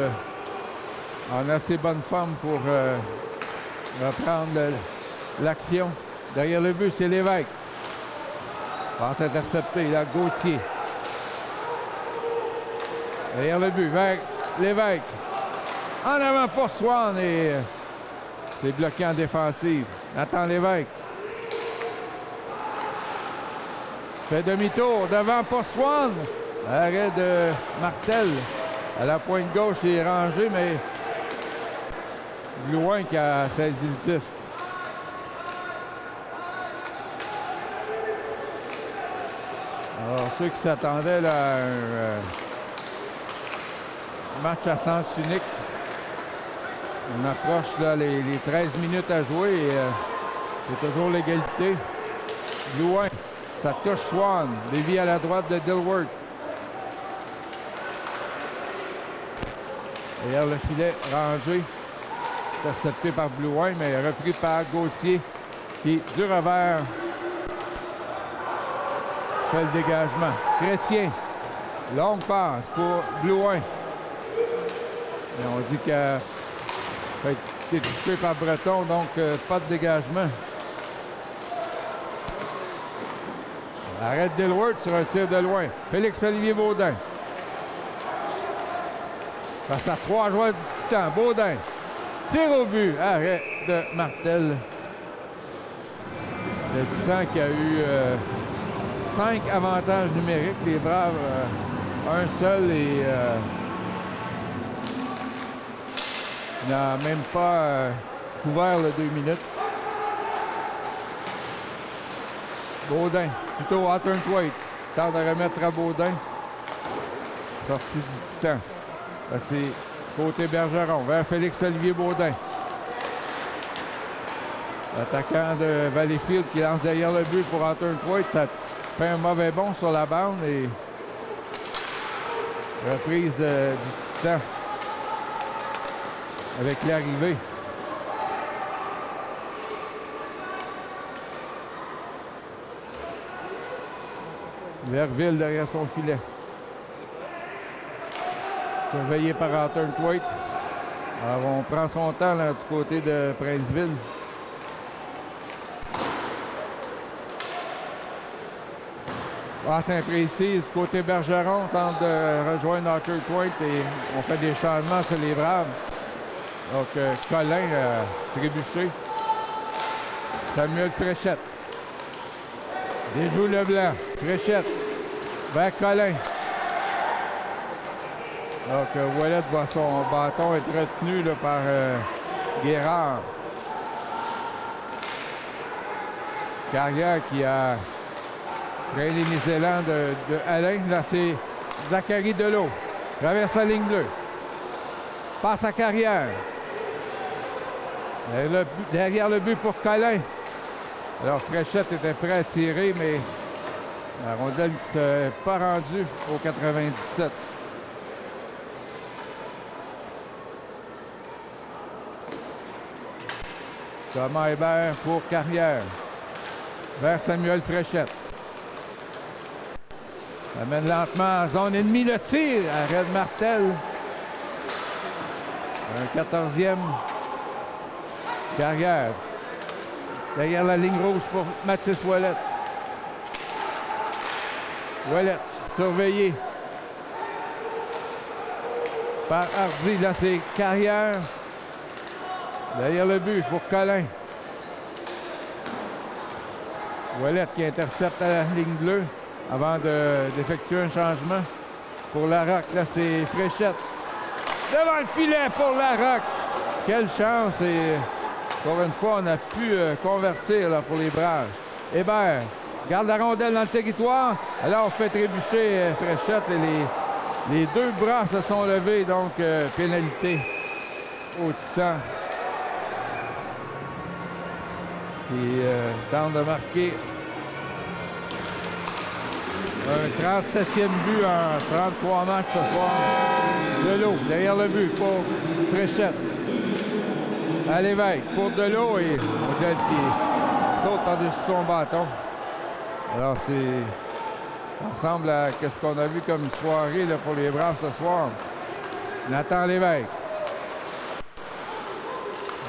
en assez bonne forme pour reprendre l'action. Derrière le but, c'est Lévesque. Passe interceptée, là, Gauthier. Derrière le but, vers Lévesque. En avant pour Swan et c'est bloqué en défensive. Nathan Lévesque. Fait demi-tour devant pour Swan. Arrêt de Martel. À la pointe gauche, il est rangé, mais loin qui a saisi le disque. Alors, ceux qui s'attendaient là, à un match à sens unique, on approche là, les 13 minutes à jouer et c'est toujours l'égalité. Loin, ça touche Swan. Lévy à la droite de Dilworth. Derrière le filet rangé, intercepté par Blouin, mais repris par Gauthier qui, du revers, fait le dégagement. Chrétien, longue passe pour Blouin. Et on dit qu'il a été touché par Breton, donc pas de dégagement. Arrête Dilworth sur un tir de loin. Félix-Olivier Baudin. Face à 3 joueurs du Titan. Baudin. Tire au but. Arrêt de Martel. Le Titan qui a eu 5 avantages numériques. Les Braves, un seul et il n'a même pas couvert le 2 minutes. Baudin, plutôt Hawthorne Thwaite. Tente de remettre à Baudin. Sortie du Titan. Là, c'est côté Bergeron, vers Félix-Olivier Baudin. L'attaquant de Valleyfield qui lance derrière le but pour Hawthorne Thwaite. Ça fait un mauvais bond sur la bande et reprise du Titan avec l'arrivée. Verville derrière son filet. Surveillé par Hawthorne Thwaite. Alors on prend son temps là, du côté de Princeville. Passe imprécise. Côté Bergeron, on tente de rejoindre Hawthorne Thwaite et on fait des changements sur les Braves. Donc Collin a trébuché. Samuel Fréchette. Déjoue Leblanc. Fréchette. Vers Collin. Donc, Ouellet voit son bâton être retenu là, par Guérard. Carrière qui a freiné les élans de Alain. Là, c'est Zachary Delot. Traverse la ligne bleue. Passe à Carrière. Derrière le but pour Colin. Alors, Fréchette était prêt à tirer, mais la rondelle ne s'est pas rendue au 97. Thomas Hébert pour Carrière. Vers Samuel Fréchette. Amène lentement en zone ennemie le tir. Arrête Martel. Un 14e. Carrière. Derrière la ligne rouge pour Mathis Ouellet. Ouellet, surveillé par Hardy. Là, c'est Carrière. Derrière le but pour Colin. Ouellet qui intercepte à la ligne bleue avant d'effectuer un changement pour Larocque. Là, c'est Fréchette. Devant le filet pour Larocque. Quelle chance! Et pour une fois, on a pu convertir là, pour les Braves. Hébert garde la rondelle dans le territoire. Alors, on fait trébucher Fréchette et les deux bras se sont levés. Donc, pénalité au Titan. Il tente de marquer un 37e but en 33 matchs ce soir. Delot, derrière le but pour Fréchette. À l'évêque pour Delot et Odette qui saute par-dessus son bâton. Alors, ça ressemble à ce qu'on a vu comme soirée là, pour les Braves ce soir. Nathan Lévesque.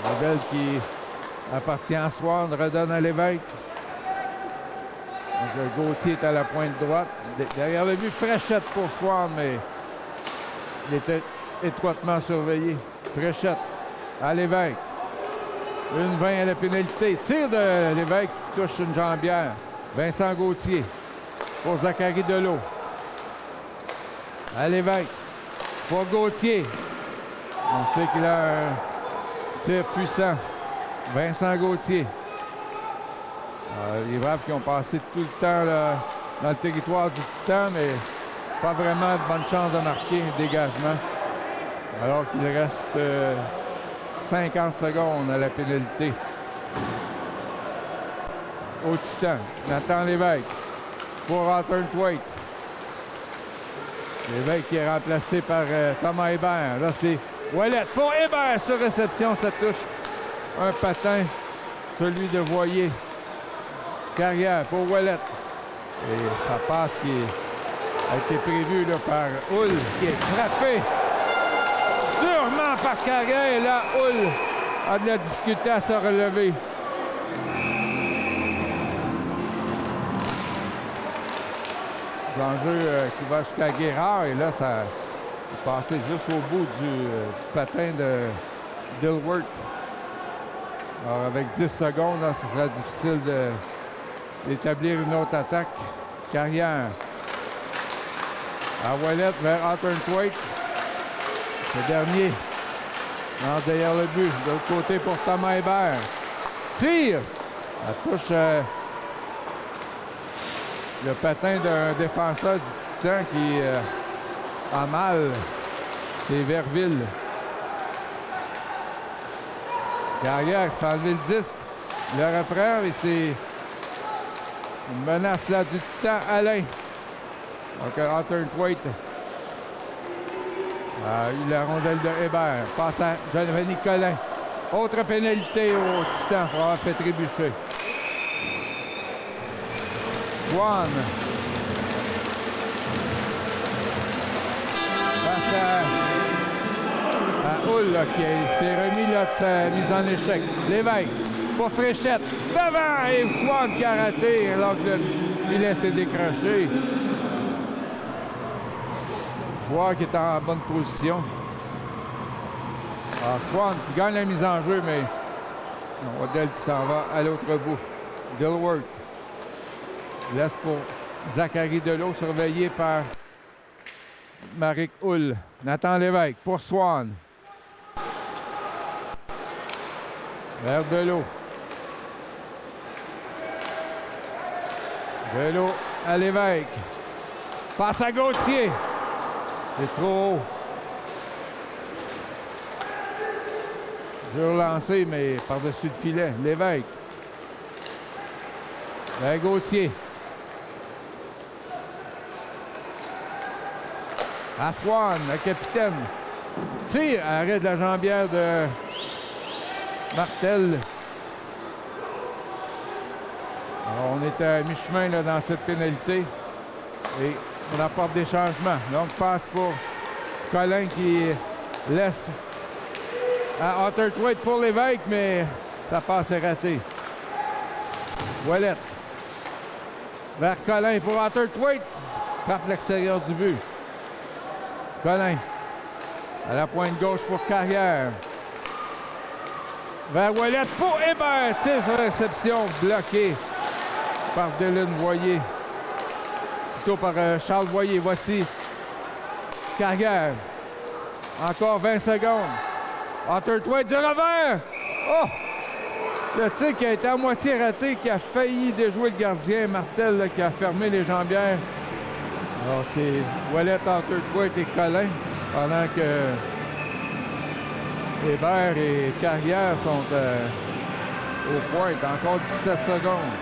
Odette qui appartient à Swan, redonne à Lévesque. Donc, Gauthier est à la pointe droite. Derrière le but, Fréchette pour Swan, mais il était étroitement surveillé. Fréchette à Lévesque. 1-20 à la pénalité. Tir de Lévesque qui touche une jambière. Vincent Gauthier pour Zachary Delot. À Lévesque pour Gauthier. On sait qu'il a un tir puissant. Vincent Gauthier. Les Braves qui ont passé tout le temps là, dans le territoire du Titan, mais pas vraiment de bonne chance de marquer un dégagement. Alors qu'il reste 50 secondes à la pénalité. Au Titan, Nathan Lévesque pour Arthur Thwaite. Lévesque qui est remplacé par Thomas Hébert. Là, c'est Ouellet pour Hébert sur réception. Ça touche un patin, celui de Voyer. Carrière pour Ouellet. Et ça passe qui a été prévu là, par Hull, qui est frappé durement par Carrière. Et là, Hull a de la difficulté à se relever. L'enjeu qui va jusqu'à Guérard. Et là, ça est passé juste au bout du patin de Dilworth. Alors, avec 10 secondes, là, ce sera difficile d'établir une autre attaque. Carrière. À Ouellet vers Arthur Thwaite. Le dernier. Derrière le but. De l'autre côté pour Thomas Hébert. Tire. La touche le patin d'un défenseur du Titan qui a mal. C'est Verville. Carrière se fait enlever le disque. Il le reprend et c'est une menace là du Titan Alain. Donc Arthur Thwaite a eu la rondelle de Hébert. Passe à Giovanni Colin. Autre pénalité au Titan pour avoir fait trébucher. Swan. Face à Hull là, qui s'est remis là, de sa mise en échec. Lévesque pour Fréchette. Devant et Swan qui a raté alors que le filet s'est décroché. Joueur qui est en bonne position. Alors, Swan qui gagne la mise en jeu, mais Odell qui s'en va à l'autre bout. Dilworth laisse pour Zachary Delot, surveillé par Marik Hull. Nathan Lévesque pour Swan. Vers Delot. Delot à Lévesque. Passe à Gauthier. C'est trop haut. Dur lancé, mais par-dessus le filet. Lévesque. Vers Gauthier. À Swan, le capitaine. Tire, arrêt de la jambière de Martel. Alors, on est à mi-chemin là, dans cette pénalité. Et on apporte des changements. Donc, passe pour Colin qui laisse à Otterthwaite pour Lévesque, mais sa passe est ratée. Ouellette. Vers Colin pour Otterthwaite. Frappe l'extérieur du but. Colin. À la pointe gauche pour Carrière. Vers Ouellette pour Hébert. Tire sur réception. Bloqué par Dylan Voyer. Plutôt par Charles Voyer. Voici Carrière. Encore 20 secondes. Otterthwaite du revers. Oh! Le tir qui a été à moitié raté, qui a failli déjouer le gardien. Martel là, qui a fermé les jambières. Alors c'est Ouellette, Otterthwaite et Colin. Pendant que Hébert et Carrière sont au point. Encore 17 secondes.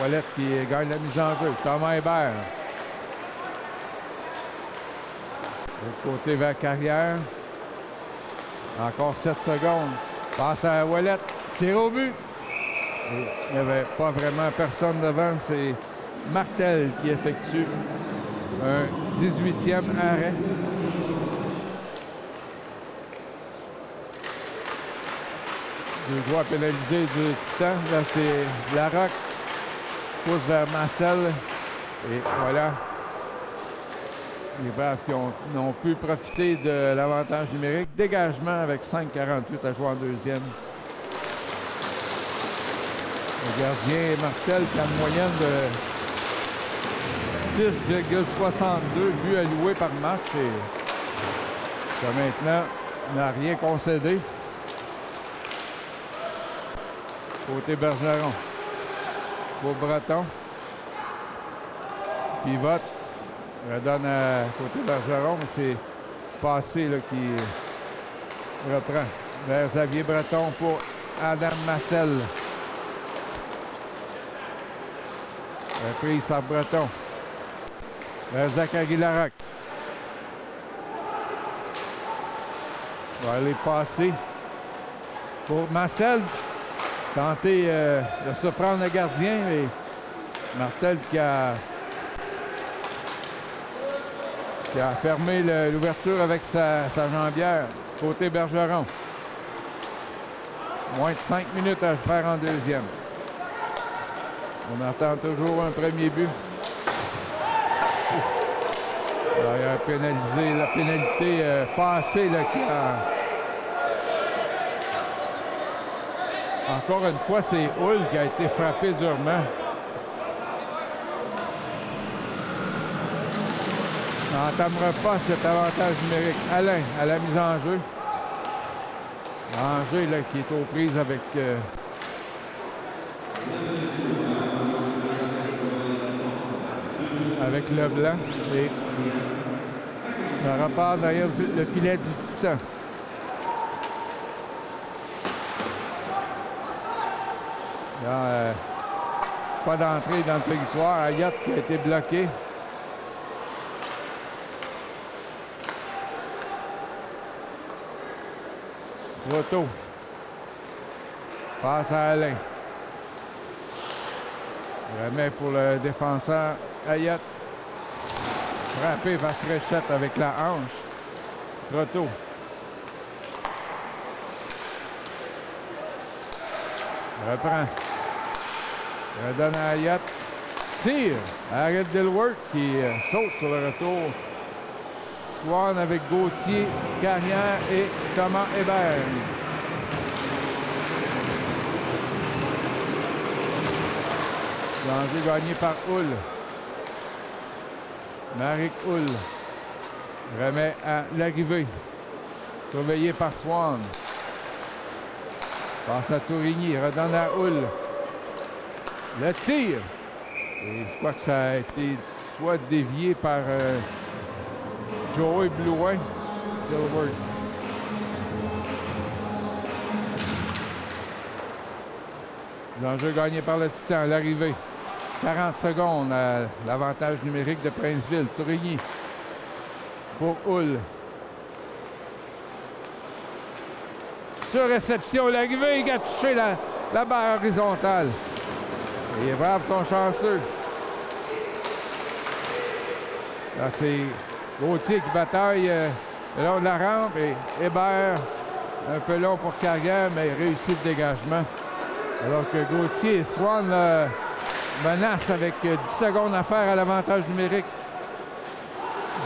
Ouellette qui gagne la mise en jeu. Thomas Hébert. De l'autre côté vers Carrière. Encore 7 secondes. Passe à Ouellette. Tire au but. Et il n'y avait pas vraiment personne devant. C'est Martel qui effectue un 18e arrêt. Deux doigts pénalisés du Titan. Là, c'est Larocque. Pousse vers Marcel. Et voilà. Les Braves qui n'ont pu profiter de l'avantage numérique. Dégagement avec 5,48 à jouer en deuxième. Le gardien Martel qui a une moyenne de 6,62 buts alloués par match. Et que maintenant, n'a rien concédé. Côté Bergeron. Pour Breton. Pivote. Redonne à côté Bergeron, mais c'est Passé là, qui reprend. Vers Xavier Breton pour Adam Massel. Reprise par Breton. Vers Zachary Larocque. Va aller passer pour Massel. Tenter de surprendre le gardien, mais Martel qui a fermé l'ouverture avec sa jambière. Côté Bergeron. Moins de 5 minutes à faire en deuxième. On attend toujours un premier but. Il a pénalisé la pénalité passée là, qui a... Encore une fois, c'est Hull qui a été frappé durement. N'entamera pas cet avantage numérique. Alain à la mise en jeu. Angers là, qui est aux prises avec Leblanc. Et ça repart derrière le filet du Titan. Pas d'entrée dans le territoire. Ayotte qui a été bloqué. Roto. Passe à Alain. Remet pour le défenseur Ayotte. Frappé par Fréchette avec la hanche. Roto. Reprend. Redonne à Ayotte. Tire. Arrête Dilworth qui saute sur le retour. Swan avec Gauthier, Carrière et Thomas Hébert. Danger gagné par Hull. Marek Hull remet à l'arrivée. Surveillé par Swan. Passe à Tourigny, redonne à Hull. Le tir. Et je crois que ça a été soit dévié par Joey Blouin. Gilbert. L'enjeu gagné par le Titan à l'arrivée. 40 secondes à l'avantage numérique de Princeville. Tourigny pour Hull. Sur réception, l'arrivée, il a touché la barre horizontale. Et les Braves sont chanceux. Là, c'est Gauthier qui bataille le long de la rampe et Hébert, un peu long pour Carrière, mais réussit le dégagement. Alors que Gauthier et Swan menacent avec 10 secondes à faire à l'avantage numérique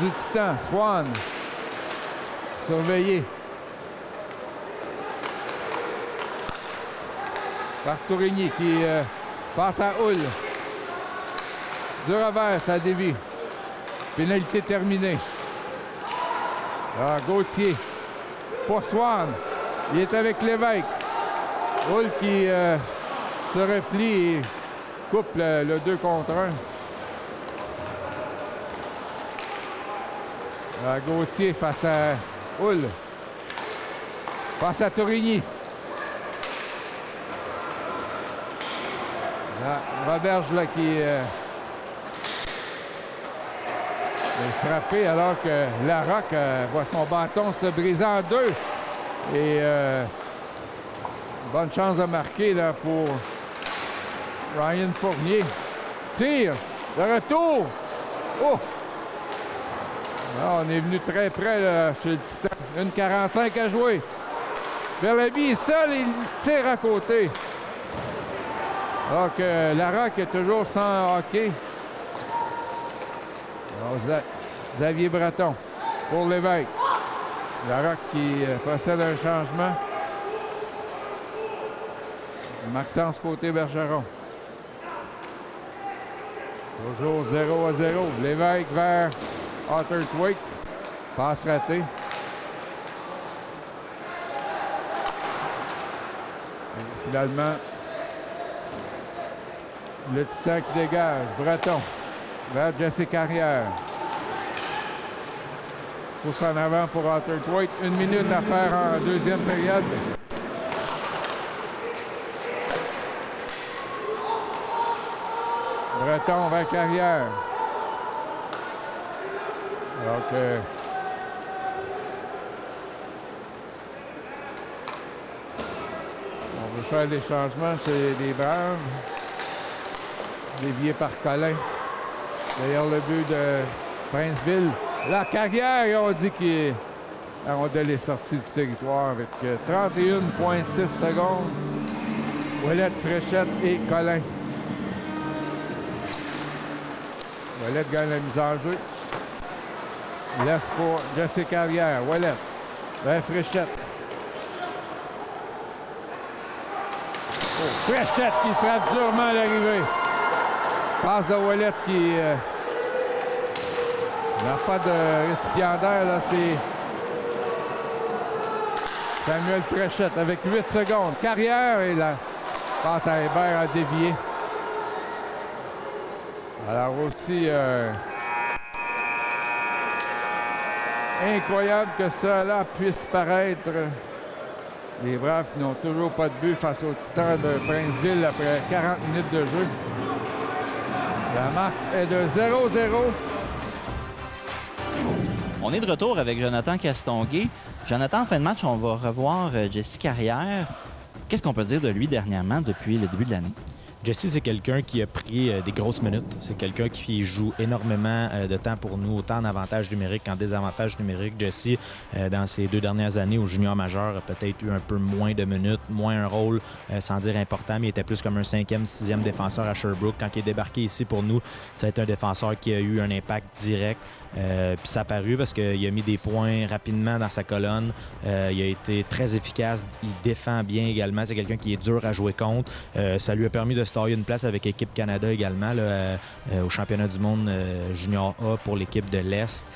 du Titan. Swan, surveillé par Tourigny qui passe à Hull. Du revers, ça dévie. Pénalité terminée. Alors, Gauthier pour Swan. Il est avec Lévesque. Hull qui se replie et coupe le 2 contre 1. Alors, Gauthier face à Hull. Passe à Tourigny. Roberge là, qui est frappé alors que Larocque voit son bâton se briser en deux. Et bonne chance de marquer là, pour Ryan Fournier. Tire, le retour. Oh! Là, on est venu très près là, chez le Titan. 1,45 à jouer. Berlaby est seul et il tire à côté. Donc, Larocque est toujours sans hockey. Alors, Xavier Breton pour Lévesque. Larocque qui procède à un changement. Maxence côté-Bergeron. Toujours 0-0. Lévesque vers Arthur Thwaite. Passe ratée. Et finalement, le Titan qui dégage. Breton vers Jesse Carrière. Pousse en avant pour Arthur Thwaite. 1 minute à faire en deuxième période. Breton vers Carrière. Alors que on veut faire des changements chez les Braves. Dévié par Collin. D'ailleurs, le but de Princeville. La Carrière, on dit qu'il la rondelle est sortie du territoire avec 31,6 secondes. Ouellette, Fréchette et Collin. Ouellette gagne la mise en jeu. Laisse pour Jesse Carrière. Ouellette vers Fréchette. Oh, Fréchette qui frappe durement à l'arrivée. Passe de Ouellette qui n'a pas de récipiendaire. Là, c'est Samuel Fréchette avec 8 secondes. Carrière et la passe à Hébert à dévier. Alors aussi, incroyable que cela puisse paraître. Les Braves qui n'ont toujours pas de but face aux Titans de Princeville après 40 minutes de jeu. La marque est de 0-0. On est de retour avec Jonathan Castonguay. Jonathan, en fin de match, on va revoir Jesse Carrière. Qu'est-ce qu'on peut dire de lui dernièrement depuis le début de l'année? Jesse, c'est quelqu'un qui a pris des grosses minutes. C'est quelqu'un qui joue énormément de temps pour nous, autant en avantage numérique qu'en désavantage numérique. Jesse, dans ces 2 dernières années au junior majeur, a peut-être eu un peu moins de minutes, moins un rôle, sans dire important, mais il était plus comme un 5e, 6e défenseur à Sherbrooke. Quand il est débarqué ici pour nous, ça a été un défenseur qui a eu un impact direct. Puis ça a paru parce qu'il a mis des points rapidement dans sa colonne. Il a été très efficace. Il défend bien également. C'est quelqu'un qui est dur à jouer contre. Ça lui a permis de se tailler une place avec l'équipe Canada également là, au championnat du monde junior A pour l'équipe de l'Est,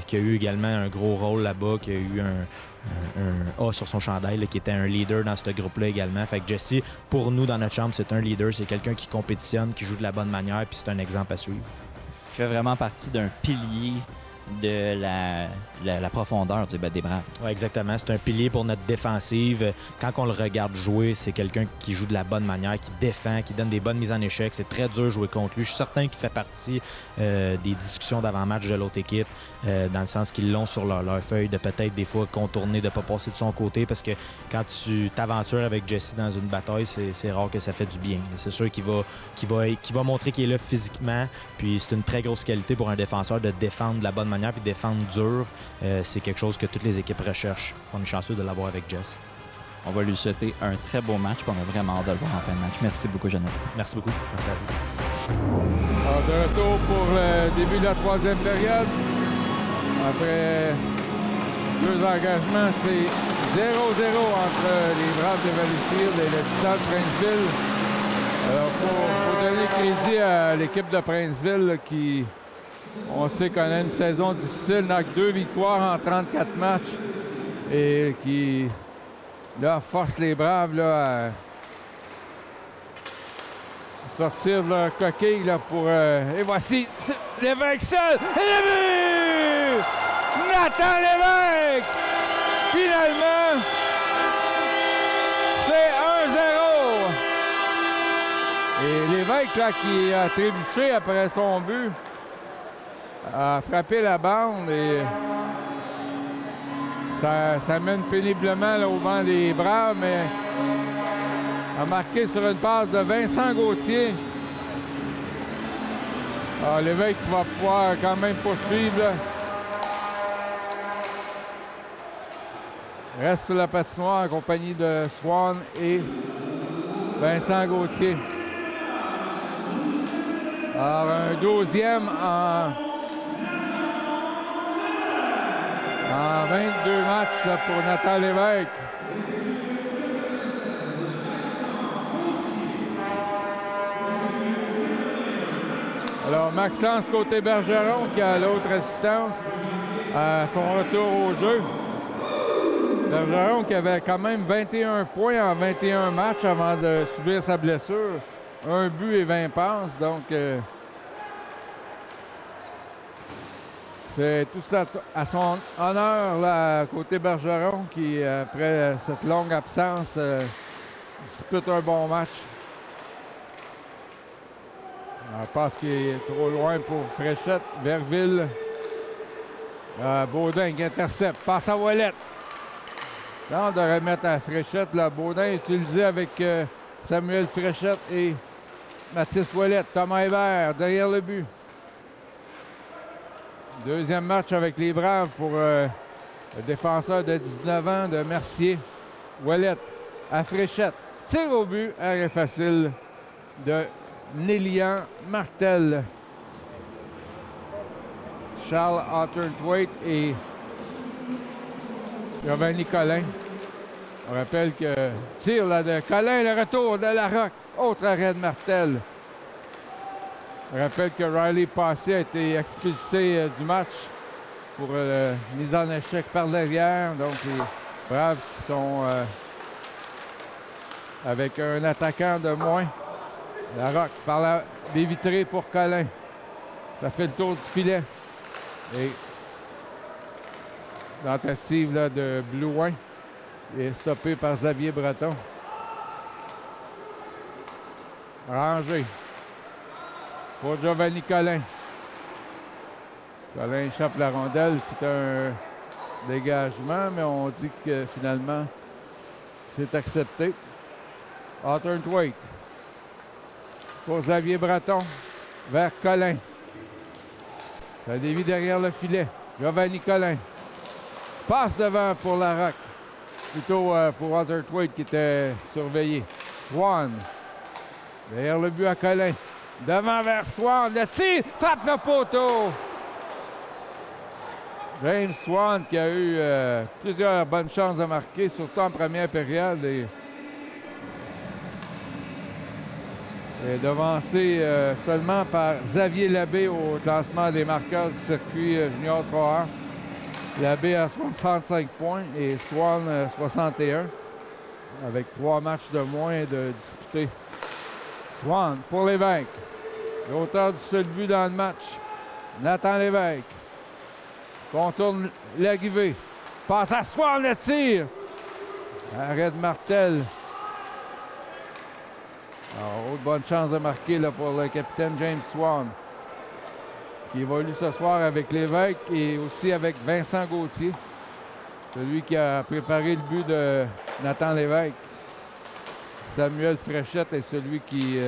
qui a eu également un gros rôle là-bas, qui a eu un A sur son chandail, là, qui était un leader dans ce groupe-là également. Fait que Jesse, pour nous, dans notre chambre, c'est un leader. C'est quelqu'un qui compétitionne, qui joue de la bonne manière, puis c'est un exemple à suivre. Il fait vraiment partie d'un pilier de la profondeur des Braves. Oui, exactement. C'est un pilier pour notre défensive. Quand on le regarde jouer, c'est quelqu'un qui joue de la bonne manière, qui défend, qui donne des bonnes mises en échec. C'est très dur de jouer contre lui. Je suis certain qu'il fait partie des discussions d'avant-match de l'autre équipe, dans le sens qu'ils l'ont sur leur feuille de peut-être des fois contourner, de ne pas passer de son côté, parce que quand tu t'aventures avec Jesse dans une bataille, c'est rare que ça fait du bien. C'est sûr qu'il va montrer qu'il est là physiquement, puis c'est une très grosse qualité pour un défenseur de défendre de la bonne manière puis défendre dur. C'est quelque chose que toutes les équipes recherchent. On est chanceux de l'avoir avec Jess. On va lui souhaiter un très beau match, puis on a vraiment hâte de le voir en fin de match. Merci beaucoup, Jonathan. Merci beaucoup. Merci à vous. Alors, de retour pour le début de la troisième période. Après deux engagements, c'est 0-0 entre les Braves de Valleyfield et le Titan de Princeville. Alors, il faut donner crédit à l'équipe de Princeville là, qui, on sait, connaît une saison difficile, n'a que 2 victoires en 34 matchs et qui, là, force les Braves là, à sortir de leur coquille là, pour... et voici Lévesque seul! Et le but! Nathan Lévesque! Finalement, c'est 1-0! Et Lévesque, là, qui a trébuché après son but, a frappé la bande et ça mène péniblement là, au banc des Braves, mais a marqué sur une passe de Vincent Gauthier. Alors, Lévesque va pouvoir quand même poursuivre. Là. Reste sur la patinoire en compagnie de Swan et Vincent Gauthier. Alors, un 12e en 22 matchs là, pour Nathan Lévesque. Alors, Maxence Côté-Bergeron qui a l'autre assistance à son retour au jeu. Bergeron qui avait quand même 21 points en 21 matchs avant de subir sa blessure. 1 but et 20 passes, donc c'est tout ça à son honneur là, côté Bergeron qui, après cette longue absence, dispute un bon match. Je pense qu'il est trop loin pour Fréchette. Verville. Baudin qui intercepte. Passe à Ouellette. Temps de remettre à Fréchette. Là. Baudin utilisé avec Samuel Fréchette et Mathis Ouellette. Thomas Hébert derrière le but. Deuxième match avec les Braves pour le défenseur de 19 ans de Mercier. Ouellette à Fréchette. Tire au but. Arrêt facile de Nélian Martel. Charles Otterthwaite et Giovanni Collin. On rappelle que tir là, de Collin, le retour de Larocque. Autre arrêt de Martel. On rappelle que Riley Passé a été expulsé du match pour mise en échec par l'arrière. Donc les Braves qui sont avec un attaquant de moins. Larocque par la baie vitrée pour Collin. Ça fait le tour du filet. Et tentative là, de Blouin. Il est stoppé par Xavier Breton. Rangé. Pour Giovanni Collin. Collin échappe la rondelle. C'est un dégagement, mais on dit que finalement, c'est accepté. Otterthwaite. Pour Xavier Breton, vers Collin. Ça dévie derrière le filet. Giovanni Collin. Passe devant pour Larocque. Plutôt pour Otterthwaite qui était surveillé. Swan. Derrière le but à Collin. Devant vers Swan. Le tir. Frappe le poteau. James Swan qui a eu plusieurs bonnes chances de marquer, surtout en première période. Et devancé seulement par Xavier Labbé au classement des marqueurs du circuit junior 3A. Labbé à 65 points et Swan 61, avec 3 matchs de moins de disputés. Swan pour Lévesque. L'auteur du seul but dans le match, Nathan Lévesque. Contourne l'arrivée. Passe à Swan, le tir. Arrêt de Martel. Alors, autre bonne chance de marquer là, pour le capitaine James Swan, qui évolue ce soir avec Lévesque et aussi avec Vincent Gauthier, celui qui a préparé le but de Nathan Lévesque. Samuel Fréchette est celui qui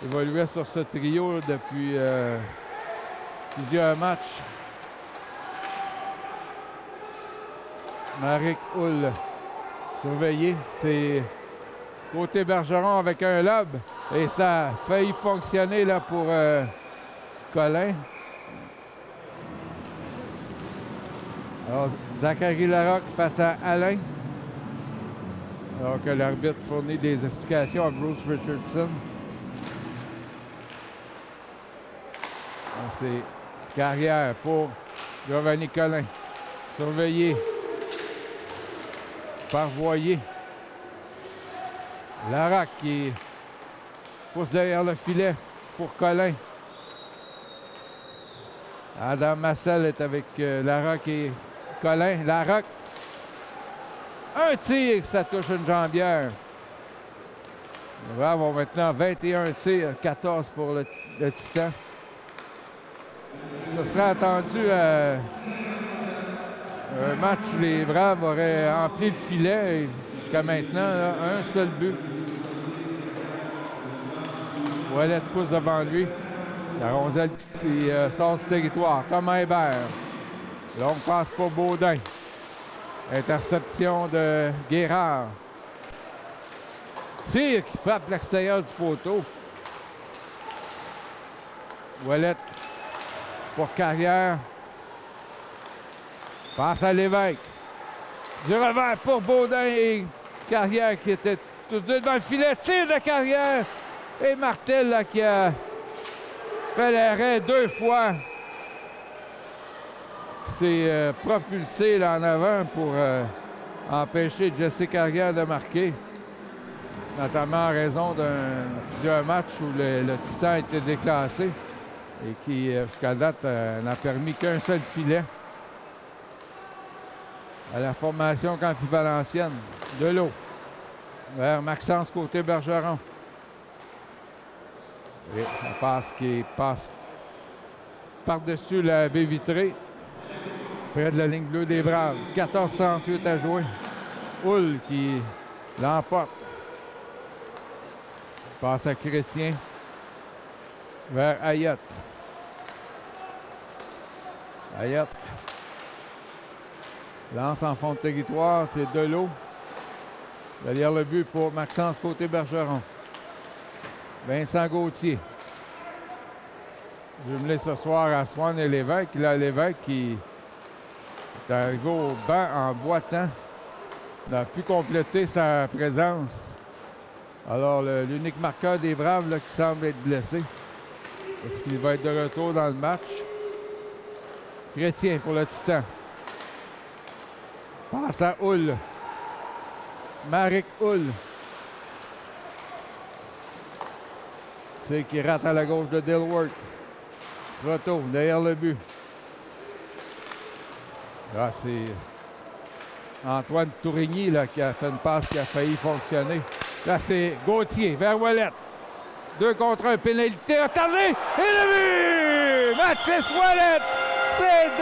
évoluait sur ce trio depuis plusieurs matchs. Marik Hull, surveillé. C'est côté Bergeron avec un lob. Et ça a failli fonctionner là, pour Colin. Alors, Zachary Larocque face à Alain. Alors que l'arbitre fournit des explications à Bruce Richardson. C'est Carrière pour Giovanni Colin. Surveillé par Voyer. Larocque qui pousse derrière le filet pour Colin. Adam Massel est avec Larocque et Colin. Larocque. Un tir, ça touche une jambière. Les Braves ont maintenant 21 tirs, 14 pour le Titan. Ce serait attendu à un match où les Braves auraient empli le filet. Et jusqu'à maintenant, là, un seul but. Ouellette pousse devant lui. La rondelle qui sort du territoire. Thomas Hébert. Longue passe pour Baudin. Interception de Guérard. Tir qui frappe l'extérieur du poteau. Ouellette pour Carrière. Passe à Lévesque. Du revers pour Baudin et Carrière qui étaient tous deux dans le filet. Tir de Carrière. Et Martel là, qui a fait l'arrêt 2 fois. S'est propulsé là, en avant pour empêcher Jesse Carrière de marquer. Notamment en raison de plusieurs matchs où le Titan a été déclassé et qui, jusqu'à date, n'a permis qu'un seul filet à la formation Campus Valenciennes. De l'eau vers Maxence côté Bergeron. Et la passe qui passe par-dessus la baie vitrée, près de la ligne bleue des Braves. 14:38 à jouer. Hull qui l'emporte. Passe à Chrétien vers Ayotte. Ayotte lance en fond de territoire. C'est Delot. Derrière le but pour Maxence côté Bergeron. Vincent Gauthier. Jumelé ce soir à Swan et Lévesque. Là, Lévesque qui est arrivé au banc en boitant. n'a pu compléter sa présence. Alors, l'unique marqueur des Braves là, qui semble être blessé. Est-ce qu'il va être de retour dans le match? Chrétien pour le Titan. Passe à Hull. Marik Hull. C'est qui rate à la gauche de Dilworth. Retour derrière le but. Là, c'est Antoine Tourigny là, qui a fait une passe qui a failli fonctionner. Là, c'est Gauthier vers Ouellette. 2 contre 1, pénalité retardée. Et le but! Mathis Ouellette! C'est 2-0.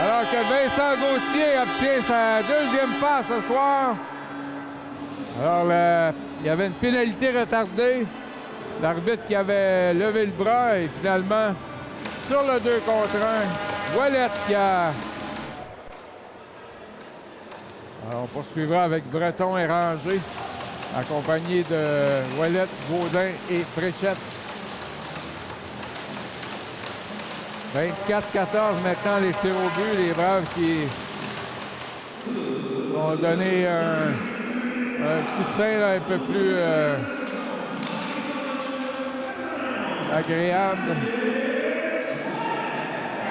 Alors que Vincent Gauthier obtient sa deuxième passe ce soir. Alors, il y avait une pénalité retardée. L'arbitre qui avait levé le bras et finalement, sur le 2 contre 1, Ouellette qui a... Alors, on poursuivra avec Breton et Ranger, accompagné de Ouellette, Baudin et Fréchette. 24-14 maintenant, les tirs au but. Les Braves qui ont donné un coussin là, un peu plus agréable.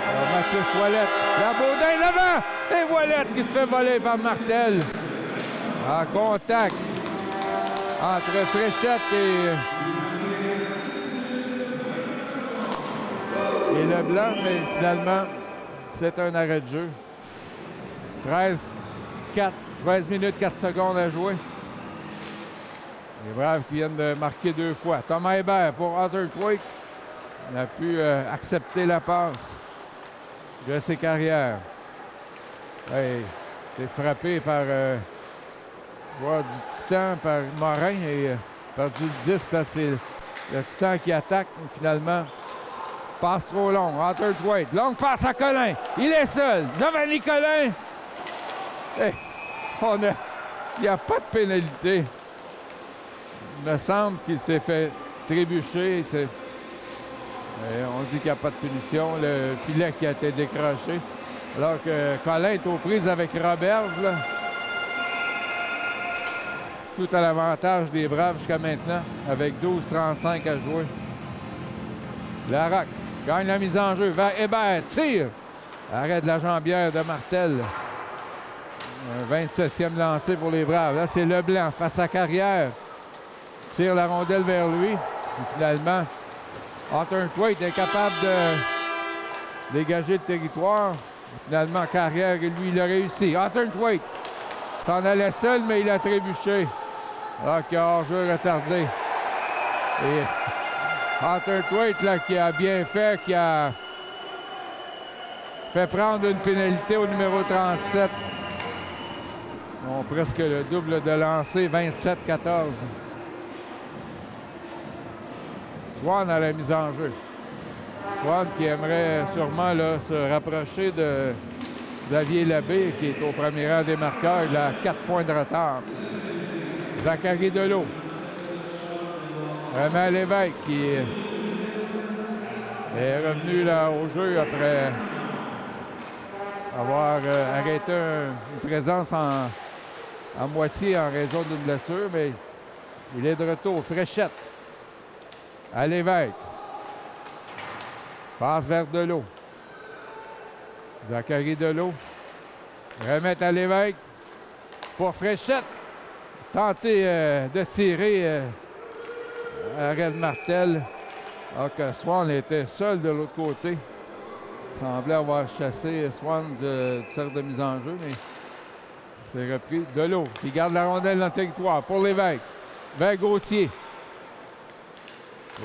Alors, Mathis Ouellette. La Baudin l'avant! Et Ouellette qui se fait voler par Martel. En contact entre Fréchette et Leblanc, mais finalement, c'est un arrêt de jeu. 13 minutes, 4 secondes à jouer. Les Braves qui viennent de marquer 2 fois. Thomas Hébert pour Arthur Twig. Il a pu accepter la passe de ses carrières. Il était frappé par joueur du Titan, par Morin et perdu le 10. Là, c'est le Titan qui attaque finalement. Passe trop long. Arthur Twig. Longue passe à Collin. Il est seul. Giovanni Collin. Il n'y a pas de pénalité. Il me semble qu'il s'est fait trébucher. On dit qu'il n'y a pas de punition. Le filet qui a été décroché. Alors que Collin est aux prises avec Roberge. Là. Tout à l'avantage des Braves jusqu'à maintenant, avec 12:35 à jouer. Larocque gagne la mise en jeu vers Hébert. Tire. Arrêt de la jambière de Martel. Un 27e lancé pour les Braves. Là, c'est Leblanc face à Carrière. Tire la rondelle vers lui. Et finalement, Arthur Twait est capable de dégager le territoire. Et finalement, Carrière, lui, il a réussi. Arthur Twait s'en allait seul, mais il a trébuché. Alors qu'il y a hors-jeu retardé. Et Arthur Twait, là, qui a bien fait, qui a fait prendre une pénalité au numéro 37. Ils ont presque le double de lancer, 27-14. Swan à la mise en jeu. Swan qui aimerait sûrement là, se rapprocher de Xavier Labbé, qui est au premier rang des marqueurs. Il a 4 points de retard. Zachary Delot. Romain Lévesque qui est revenu là, au jeu après avoir arrêté une présence à moitié en raison d'une blessure, mais il est de retour. Fréchette à Lévesque. Passe vers Delot. Zachary Delot. Remettre à Lévesque. Pour Fréchette. Tenter de tirer arrêt de Martel. Alors que Swan était seul de l'autre côté. Il semblait avoir chassé Swan du cercle de mise en jeu, mais c'est repris. Delot qui garde la rondelle dans le territoire pour Lévesque. Vers Gauthier.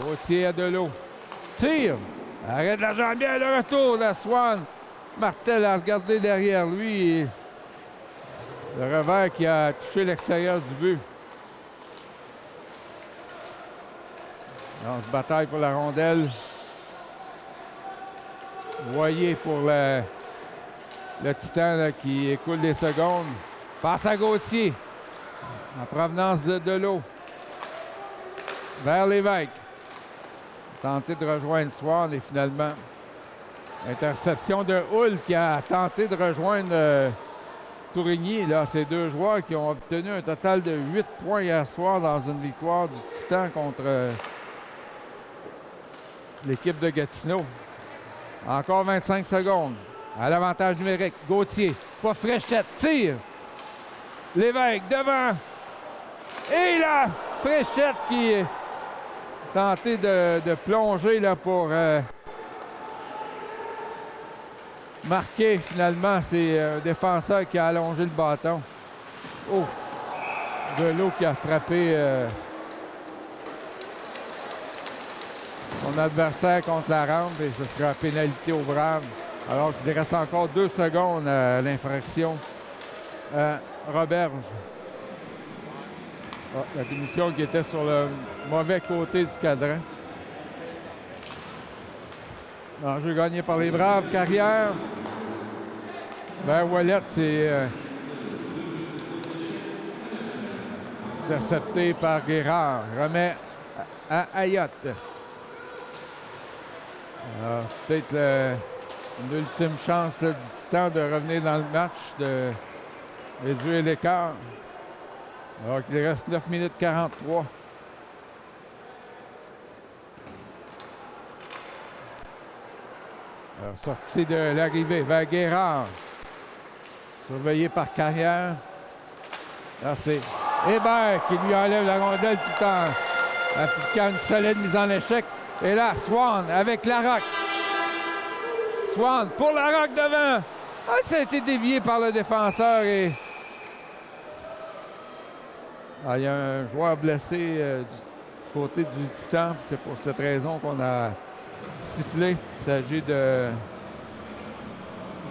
Gauthier à Delot. Tire. Arrête de la jambière, le retour de Swan. Martel a regardé derrière lui. Et le revers qui a touché l'extérieur du but. On se bataille pour la rondelle. Voyez pour le Titan là, qui écoule des secondes. Passe à Gauthier. En provenance de Delot. Vers Lévesque. Tenté de rejoindre Swan et finalement, interception de Hull qui a tenté de rejoindre Tourigny. Là, ces deux joueurs qui ont obtenu un total de 8 points hier soir dans une victoire du Titan contre l'équipe de Gatineau. Encore 25 secondes. À l'avantage numérique. Gauthier. Pas Fréchette. Tire. Lévesque devant. Et là, Fréchette qui tenté de plonger là, pour marquer finalement. C'est un défenseur qui a allongé le bâton. Oh! Delot qui a frappé son adversaire contre la rampe et ce sera pénalité au Braves. Alors qu'il reste encore 2 secondes à l'infraction. Roberge. La punition qui était sur le mauvais côté du cadran. L'enjeu gagné par les Braves. Carrière. Vers Ouellette, c'est intercepté par Guérard. Remet à Ayotte. Peut-être une ultime chance là, du Titan de revenir dans le match, de réduire l'écart. Alors qu'il reste 9 minutes 43. Alors, sortie de l'arrivée vers Guérard. Surveillé par Carrière. Là, c'est Hébert qui lui enlève la rondelle tout en appliquant une solide mise en échec. Et là, Swan avec Larocque. Swan pour Larocque devant. Ah, ça a été dévié par le défenseur et... Ah, il y a un joueur blessé du côté du Titan. C'est pour cette raison qu'on a sifflé. Il s'agit de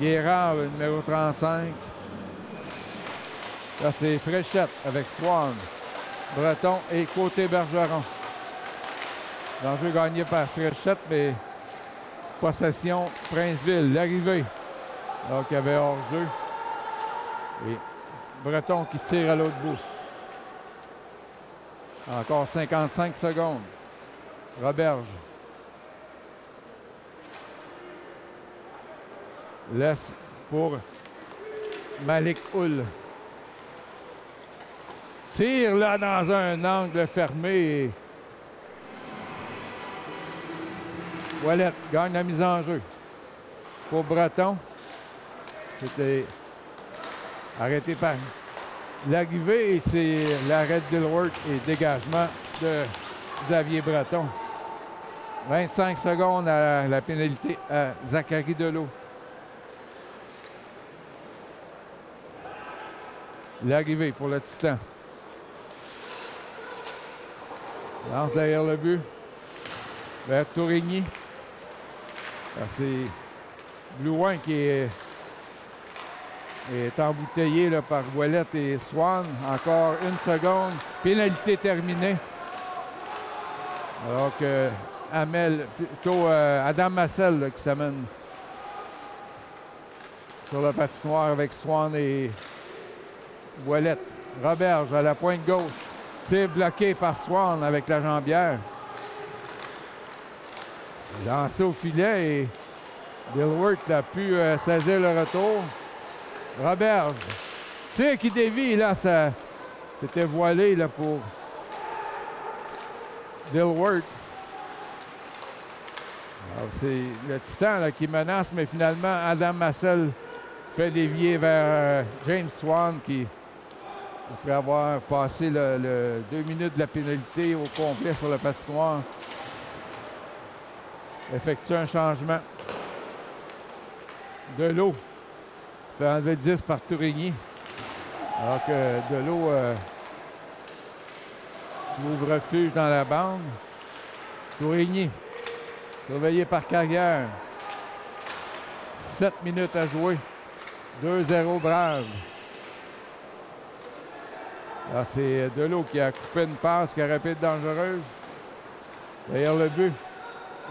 Guérard, le numéro 35. Là, c'est Fréchette avec Swan, Breton et côté Bergeron. L'enjeu gagné par Fréchette, mais possession Princeville, l'arrivée. Donc, il y avait hors-jeu. Et Breton qui tire à l'autre bout. Encore 55 secondes. Roberge. Laisse pour Malik Hull. Tire là dans un angle fermé. Et Ouellette gagne la mise en jeu. Pour Breton. C'était arrêté par l'arrivée et c'est l'arrêt de Dilworth et dégagement de Xavier Breton. 25 secondes à la pénalité à Zachary Delot. L'arrivée pour le Titan. Lance derrière le but. Vers Tourigny. C'est Blouin qui est embouteillé là, par Ouellette et Swan. Encore une seconde. Pénalité terminée. Alors que Adam Massel là, qui s'amène sur la patinoire avec Swan et Ouellette. Roberge à la pointe gauche. C'est bloqué par Swan avec la jambière. Lancé au filet et Dilworth a pu saisir le retour. Roberge. Tir qui dévie. Là, ça c'était voilé là, pour Dilworth. C'est le Titan là, qui menace, mais finalement, Adam Massel fait dévier vers James Swan qui, après avoir passé le 2 minutes de la pénalité au complet sur le patinoire, effectue un changement. Delot fait enlever 10 par Tourigny. Alors que Delot trouve refuge dans la bande. Tourigny, surveillé par Carrière. 7 minutes à jouer. 2-0 Brave. Là, c'est Delot qui a coupé une passe qui aurait pu être dangereuse. Derrière le but.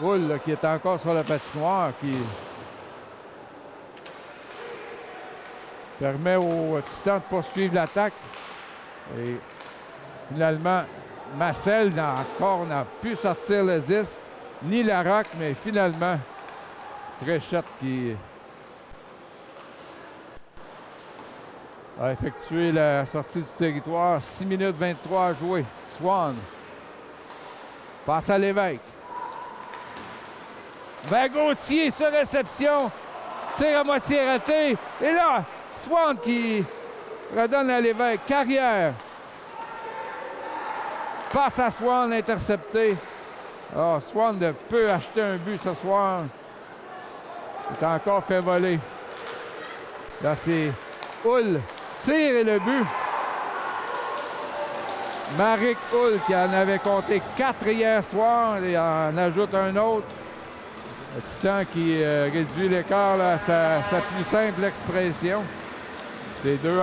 Hull là, qui est encore sur la patinoire, qui permet au Titan de poursuivre l'attaque. Et finalement, Massel encore n'a pu sortir le 10, ni Larocque, mais finalement, Fréchette qui a effectué la sortie du territoire. 6 minutes 23 à jouer. Swan passe à Lévesque. Vers Gauthier sur réception. Tire à moitié raté. Et là, Swan qui redonne à Lévesque. Carrière. Passe à Swan, intercepté. Oh, Swan peut acheter un but ce soir. Il est encore fait voler. Là, c'est Hull. Tire et le but. Marik Hull qui en avait compté 4 hier soir et en ajoute un autre. Le Titan qui réduit l'écart à sa plus simple expression. C'est 2-1.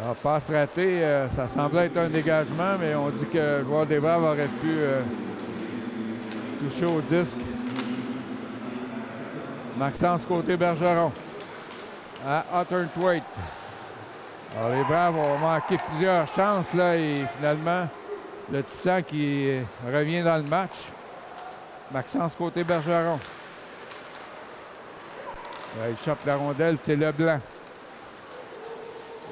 Alors, passe ratée, ça semblait être un dégagement, mais on dit que le joueur des Braves aurait pu toucher au disque. Maxence côté Bergeron à Hutton-Thwaite. Alors, les Braves ont manqué plusieurs chances là et finalement, Le Titan qui revient dans le match. Maxence côté Bergeron. Là, il chope la rondelle, c'est Leblanc.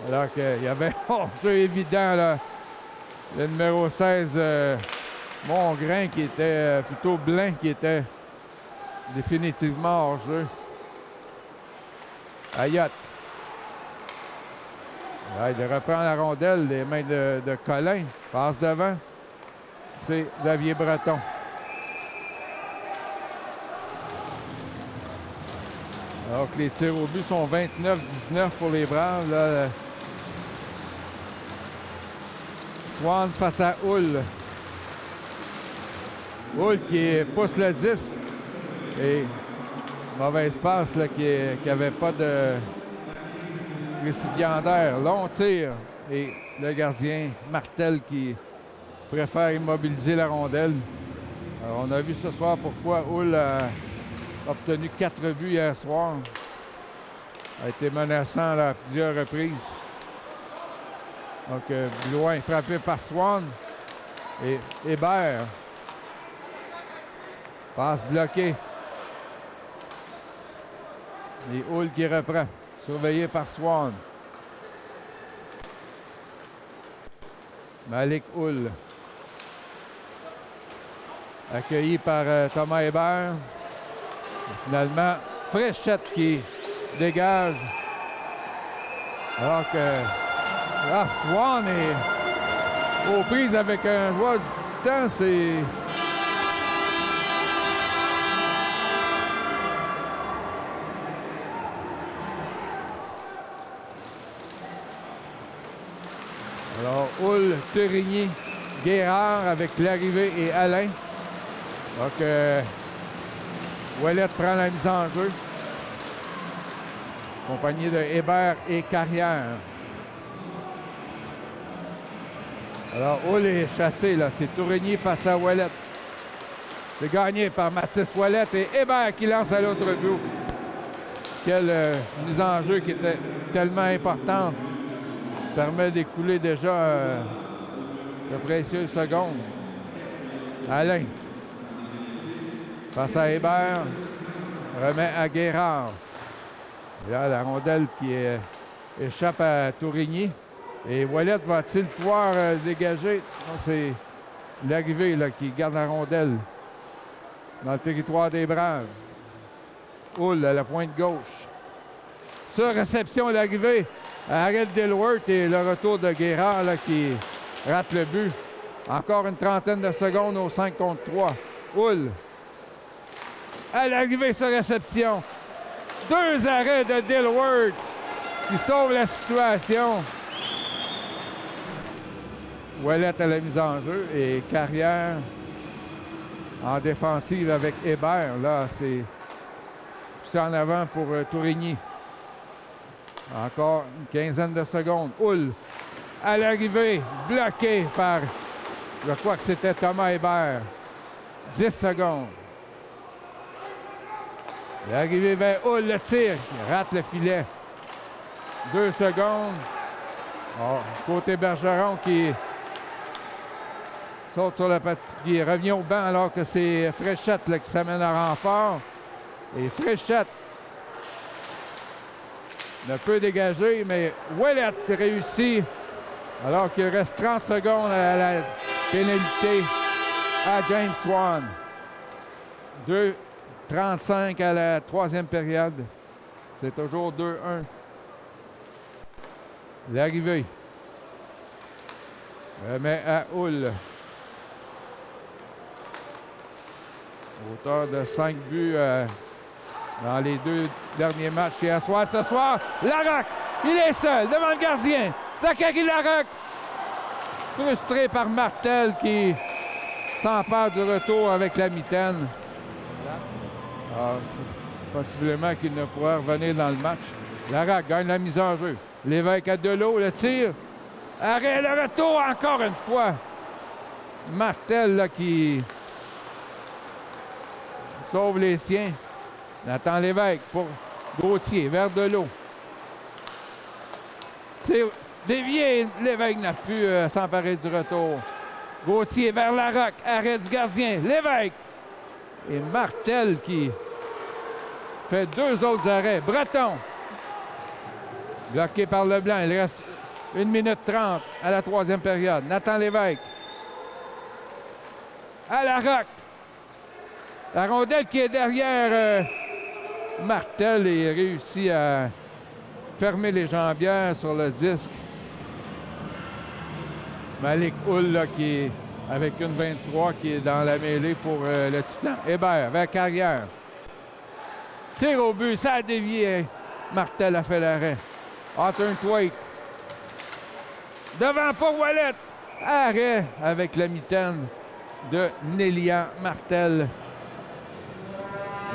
Alors qu'il y avait un jeu évident, là. Le numéro 16, Mongrain, qui était plutôt Blanc, qui était définitivement hors jeu. Ayotte. Là, il reprend la rondelle, les mains de Colin. Passe devant. C'est Xavier Breton. Alors que les tirs au but sont 29-19 pour les Braves. Là, Swan face à Hull. Hull qui pousse le disque. Et mauvaise passe là, qui n'avait pas de récipiendaire. Long tir. Et le gardien Martel qui préfère immobiliser la rondelle. Alors, on a vu ce soir pourquoi Hull a obtenu 4 buts hier soir. A été menaçant là, à plusieurs reprises. Donc, loin frappé par Swan. Et Hébert. Passe bloquée. Et Hull qui reprend. Surveillé par Swan. Malik Hull. Accueilli par Thomas Hébert. Et finalement, Fréchette qui dégage. Alors que Swan est aux prises avec un joueur du Titan. C'est... Alors, Hull, Turigny, Guérard avec l'arrivée et Alain. Donc, Ouellet prend la mise en jeu. Accompagné de Hébert et Carrière. Alors, Hull est chassé, là. C'est Tourigny face à Ouellet. C'est gagné par Mathis Ouellet et Hébert qui lance à l'autre but. Quelle mise en jeu qui était tellement importante. Permet d'écouler déjà de précieuses secondes. Alain. Face à Hébert. Remet à Guérard. Et là, la rondelle qui échappe à Tourigny. Et Ouellet va-t-il pouvoir dégager? Non, c'est l'arrivée qui garde la rondelle dans le territoire des Braves. Hull à la pointe gauche. Sur réception, l'arrivée. Arrête Dilworth et le retour de Guérard là, qui rate le but. Encore une trentaine de secondes au 5 contre 3. Hull. À l'arrivée sur réception. 2 arrêts de Dilworth qui sauve la situation. Ouellet à la mise en jeu et Carrière en défensive avec Hébert. Là, c'est poussé en avant pour Tourigny. Encore une quinzaine de secondes. Hull à l'arrivée, bloqué par, je crois que c'était Thomas Hébert. 10 secondes. L'arrivée vers Hull, le tir, qui rate le filet. 2 secondes. Oh, côté Bergeron qui saute sur le qui revient au banc alors que c'est Fréchette là, qui s'amène à renfort. Et Fréchette ne peut dégager, mais Ouellet réussit alors qu'il reste 30 secondes à la pénalité à James Swan. 2:35 à la 3e période. C'est toujours 2-1. L'arrivée. Remet à Hull. Auteur de 5 buts dans les 2 derniers matchs hier soir. Ce soir, Larocque, il est seul devant le gardien. Zachary Larocque, frustré par Martel qui s'empare du retour avec la mitaine. Possiblement qu'il ne pourra revenir dans le match. Larocque gagne la mise en jeu. Lévesque à Delot, le tir. Arrêt, le retour encore une fois. Martel là, qui sauve les siens. Nathan Lévesque pour Gauthier, vers Delot. C'est dévié. Lévesque n'a pu s'emparer du retour. Gauthier vers Larocque. Arrêt du gardien. Lévesque. Et Martel qui fait 2 autres arrêts. Breton. Bloqué par Leblanc. Il reste 1 minute 30 à la 3e période. Nathan Lévesque. À Larocque. La rondelle qui est derrière Martel et réussit à fermer les jambières sur le disque. Malik Hull là, qui est avec une 23 qui est dans la mêlée pour le Titan. Hébert vers Carrière. Tire au but, ça a dévié. Martel a fait l'arrêt. Hawthorne Thwaite. Devant pour Ouellet. Arrêt avec la mitaine de Nélian Martel.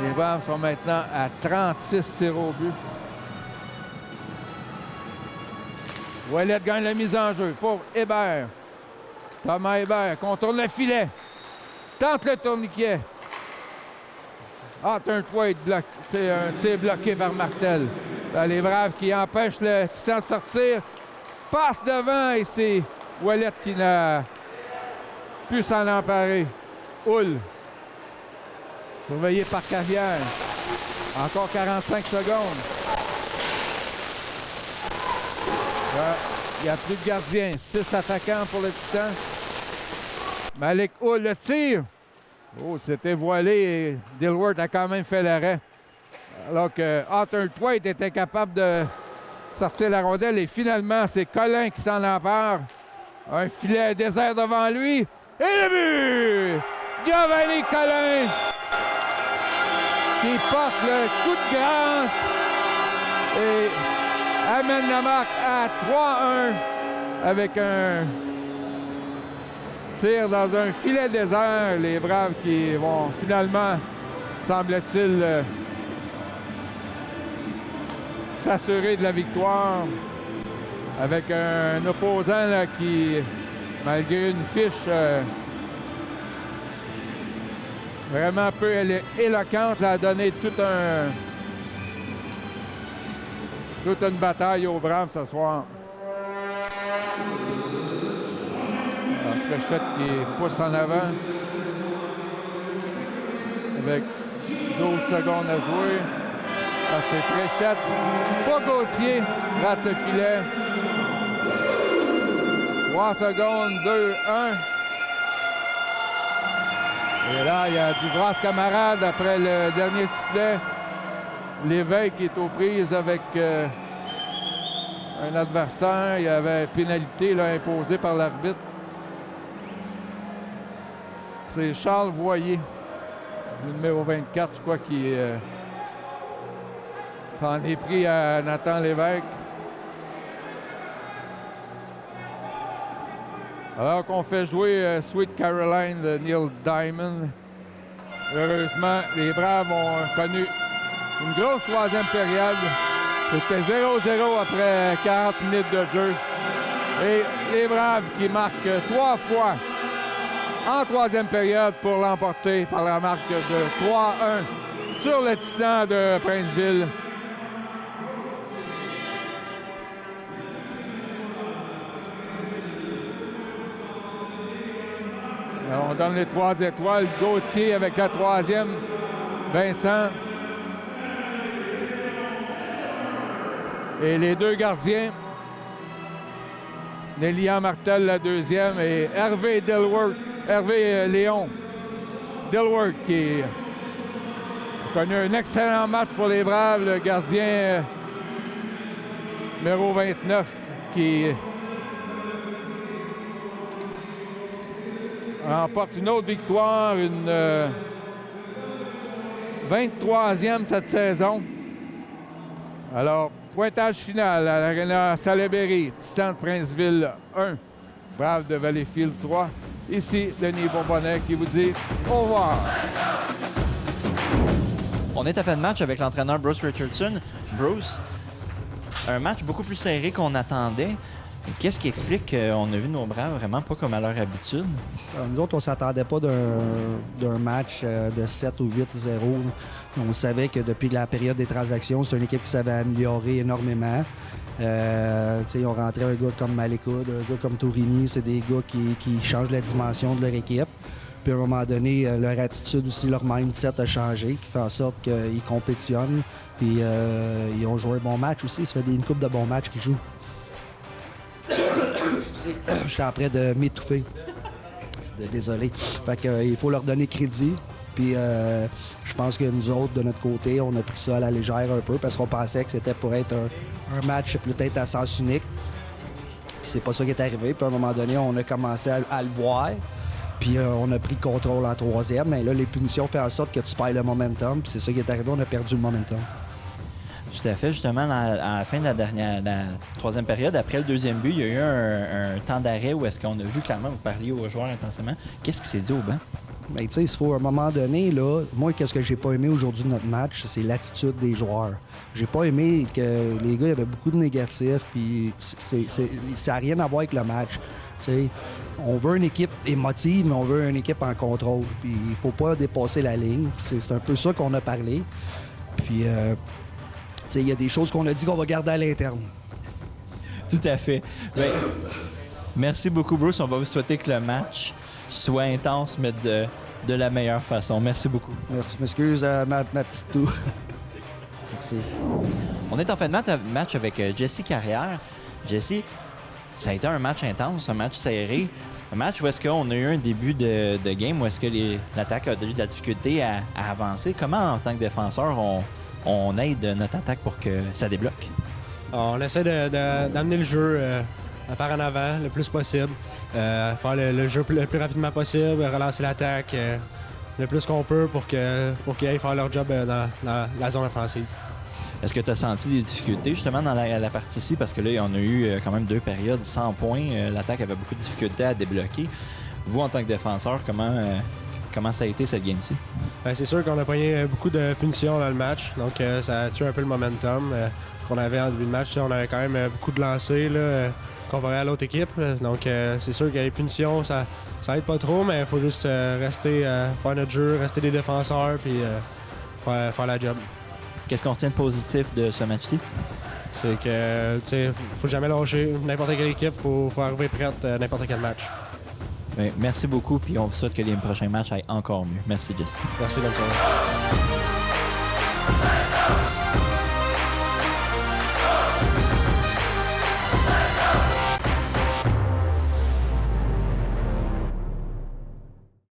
Les Braves sont maintenant à 36 tirs au but. Ouellet gagne la mise en jeu pour Hébert. Thomas Hébert contourne le filet. Tente le tourniquet. Hawthorne Thwaite, c'est un tir bloqué par Martel. Là, les Braves qui empêchent le Titan de sortir. Passe devant et c'est Ouellet qui n'a pu s'en emparer. Hull. Surveillé par Carrière. Encore 45 secondes. Il n'y a plus de gardien. 6 attaquants pour le Titan. Malik Hull le tire. Oh, c'était voilé et Dilworth a quand même fait l'arrêt. Alors que Hawthorne Thwaite est incapable de sortir la rondelle. Et finalement, c'est Collin qui s'en empare. Un filet désert devant lui. Et le but! Giovanni Collin qui porte le coup de grâce et amène la marque à 3-1 avec un tir dans un filet désert. Les Braves qui vont finalement, semble-t-il, s'assurer de la victoire avec un opposant là, qui, malgré une fiche vraiment peu éloquente, là, a donné toute une bataille aux Braves ce soir. Fréchette qui pousse en avant avec 12 secondes à jouer. Ah, c'est Fréchette. Pas Gauthier. Rate le filet. 3 secondes, 2, 1. Et là, il y a du brasse camarade après le dernier sifflet. Lévesque qui est aux prises avec un adversaire. Il y avait pénalité là, imposée par l'arbitre. C'est Charles Voyer, le numéro 24, je crois, qui s'en est pris à Nathan Lévesque. Alors qu'on fait jouer Sweet Caroline de Neil Diamond. Heureusement, les Braves ont connu une grosse 3e période. C'était 0-0 après 40 minutes de jeu. Et les Braves qui marquent 3 fois en 3e période pour l'emporter par la marque de 3-1 sur le Titan de Princeville. Alors, on donne les 3 étoiles. Gauthier avec la 3e. Vincent. Et les 2 gardiens. Nélian Martel, la 2e, et Hervé Léon Dilworth qui a connu un excellent match pour les Braves, le gardien numéro 29 qui remporte une autre victoire, une 23e cette saison. Alors, pointage final à l'Arena Salaberry, Titan de Princeville 1, Braves de Valleyfield 3. Ici, Denis Bourbonnais qui vous dit au revoir. On est à fin de match avec l'entraîneur Bruce Richardson. Bruce, un match beaucoup plus serré qu'on attendait. Qu'est-ce qui explique qu'on a vu nos Braves vraiment pas comme à leur habitude? Nous autres, on ne s'attendait pas d'un match de 7 ou 8-0. On savait que depuis la période des transactions, c'est une équipe qui s'avait amélioré énormément. Ils ont rentré un gars comme Malekoud, un gars comme Tourini. C'est des gars qui changent la dimension de leur équipe. Puis à un moment donné, leur attitude aussi, leur mindset a changé, qui fait en sorte qu'ils compétitionnent. Puis ils ont joué un bon match aussi. Ça fait une couple de bons matchs qu'ils jouent. Je suis en train de m'étouffer. Désolé. Fait que, il faut leur donner crédit. Puis je pense que nous autres, de notre côté, on a pris ça à la légère un peu parce qu'on pensait que c'était pour être un match peut-être à sens unique. Puis c'est pas ça qui est arrivé. Puis à un moment donné, on a commencé à le voir. Puis on a pris le contrôle en troisième. Mais là, les punitions font en sorte que tu perds le momentum. Puis c'est ça qui est arrivé, on a perdu le momentum. Tout à fait. Justement, à la fin de la troisième période, après le deuxième but, il y a eu un temps d'arrêt où est-ce qu'on a vu clairement, vous parliez aux joueurs intensément. Qu'est-ce qui s'est dit au banc? Bien, tu sais, il faut à un moment donné, là, moi, qu'est-ce que j'ai pas aimé aujourd'hui de notre match, c'est l'attitude des joueurs. J'ai pas aimé que les gars, il y avait beaucoup de négatifs, puis ça n'a rien à voir avec le match. Tu sais, on veut une équipe émotive, mais on veut une équipe en contrôle. Puis il faut pas dépasser la ligne. C'est un peu ça qu'on a parlé. Puis, tu sais, il y a des choses qu'on a dit qu'on va garder à l'interne. Tout à fait. Bien, merci beaucoup, Bruce. On va vous souhaiter que le match soit intense, mais de la meilleure façon. Merci beaucoup. Merci. M'excuse, ma petite toux. Merci. On est en fin de match avec Jesse Carrière. Jesse, ça a été un match intense, un match serré. Un match où est-ce qu'on a eu un début de game, où est-ce que l'attaque a eu de la difficulté à avancer. Comment, en tant que défenseur, on aide notre attaque pour que ça débloque? On essaie d'amener le jeu par en avant le plus possible, faire le jeu le plus rapidement possible, relancer l'attaque le plus qu'on peut pour qu'ils aillent faire leur job dans la zone offensive. Est-ce que tu as senti des difficultés justement dans la partie-ci? Parce que là, on a eu quand même 2 périodes sans points. L'attaque avait beaucoup de difficultés à débloquer. Vous, en tant que défenseur, comment ça a été cette game-ci? Bien, c'est sûr qu'on a pogné beaucoup de punitions dans le match, donc ça a tué un peu le momentum qu'on avait en début de match. On avait quand même beaucoup de lancers là, comparé à l'autre équipe. Donc c'est sûr que les punitions, ça aide pas trop, mais il faut juste rester, faire notre jeu, rester des défenseurs puis faire la job. Qu'est-ce qu'on retient de positif de ce match-ci? C'est que, tu sais, faut jamais lâcher. N'importe quelle équipe, faut arriver prête à n'importe quel match. Bien, merci beaucoup, puis on vous souhaite que les prochains matchs aillent encore mieux. Merci, Jesse. Merci, bonne soirée.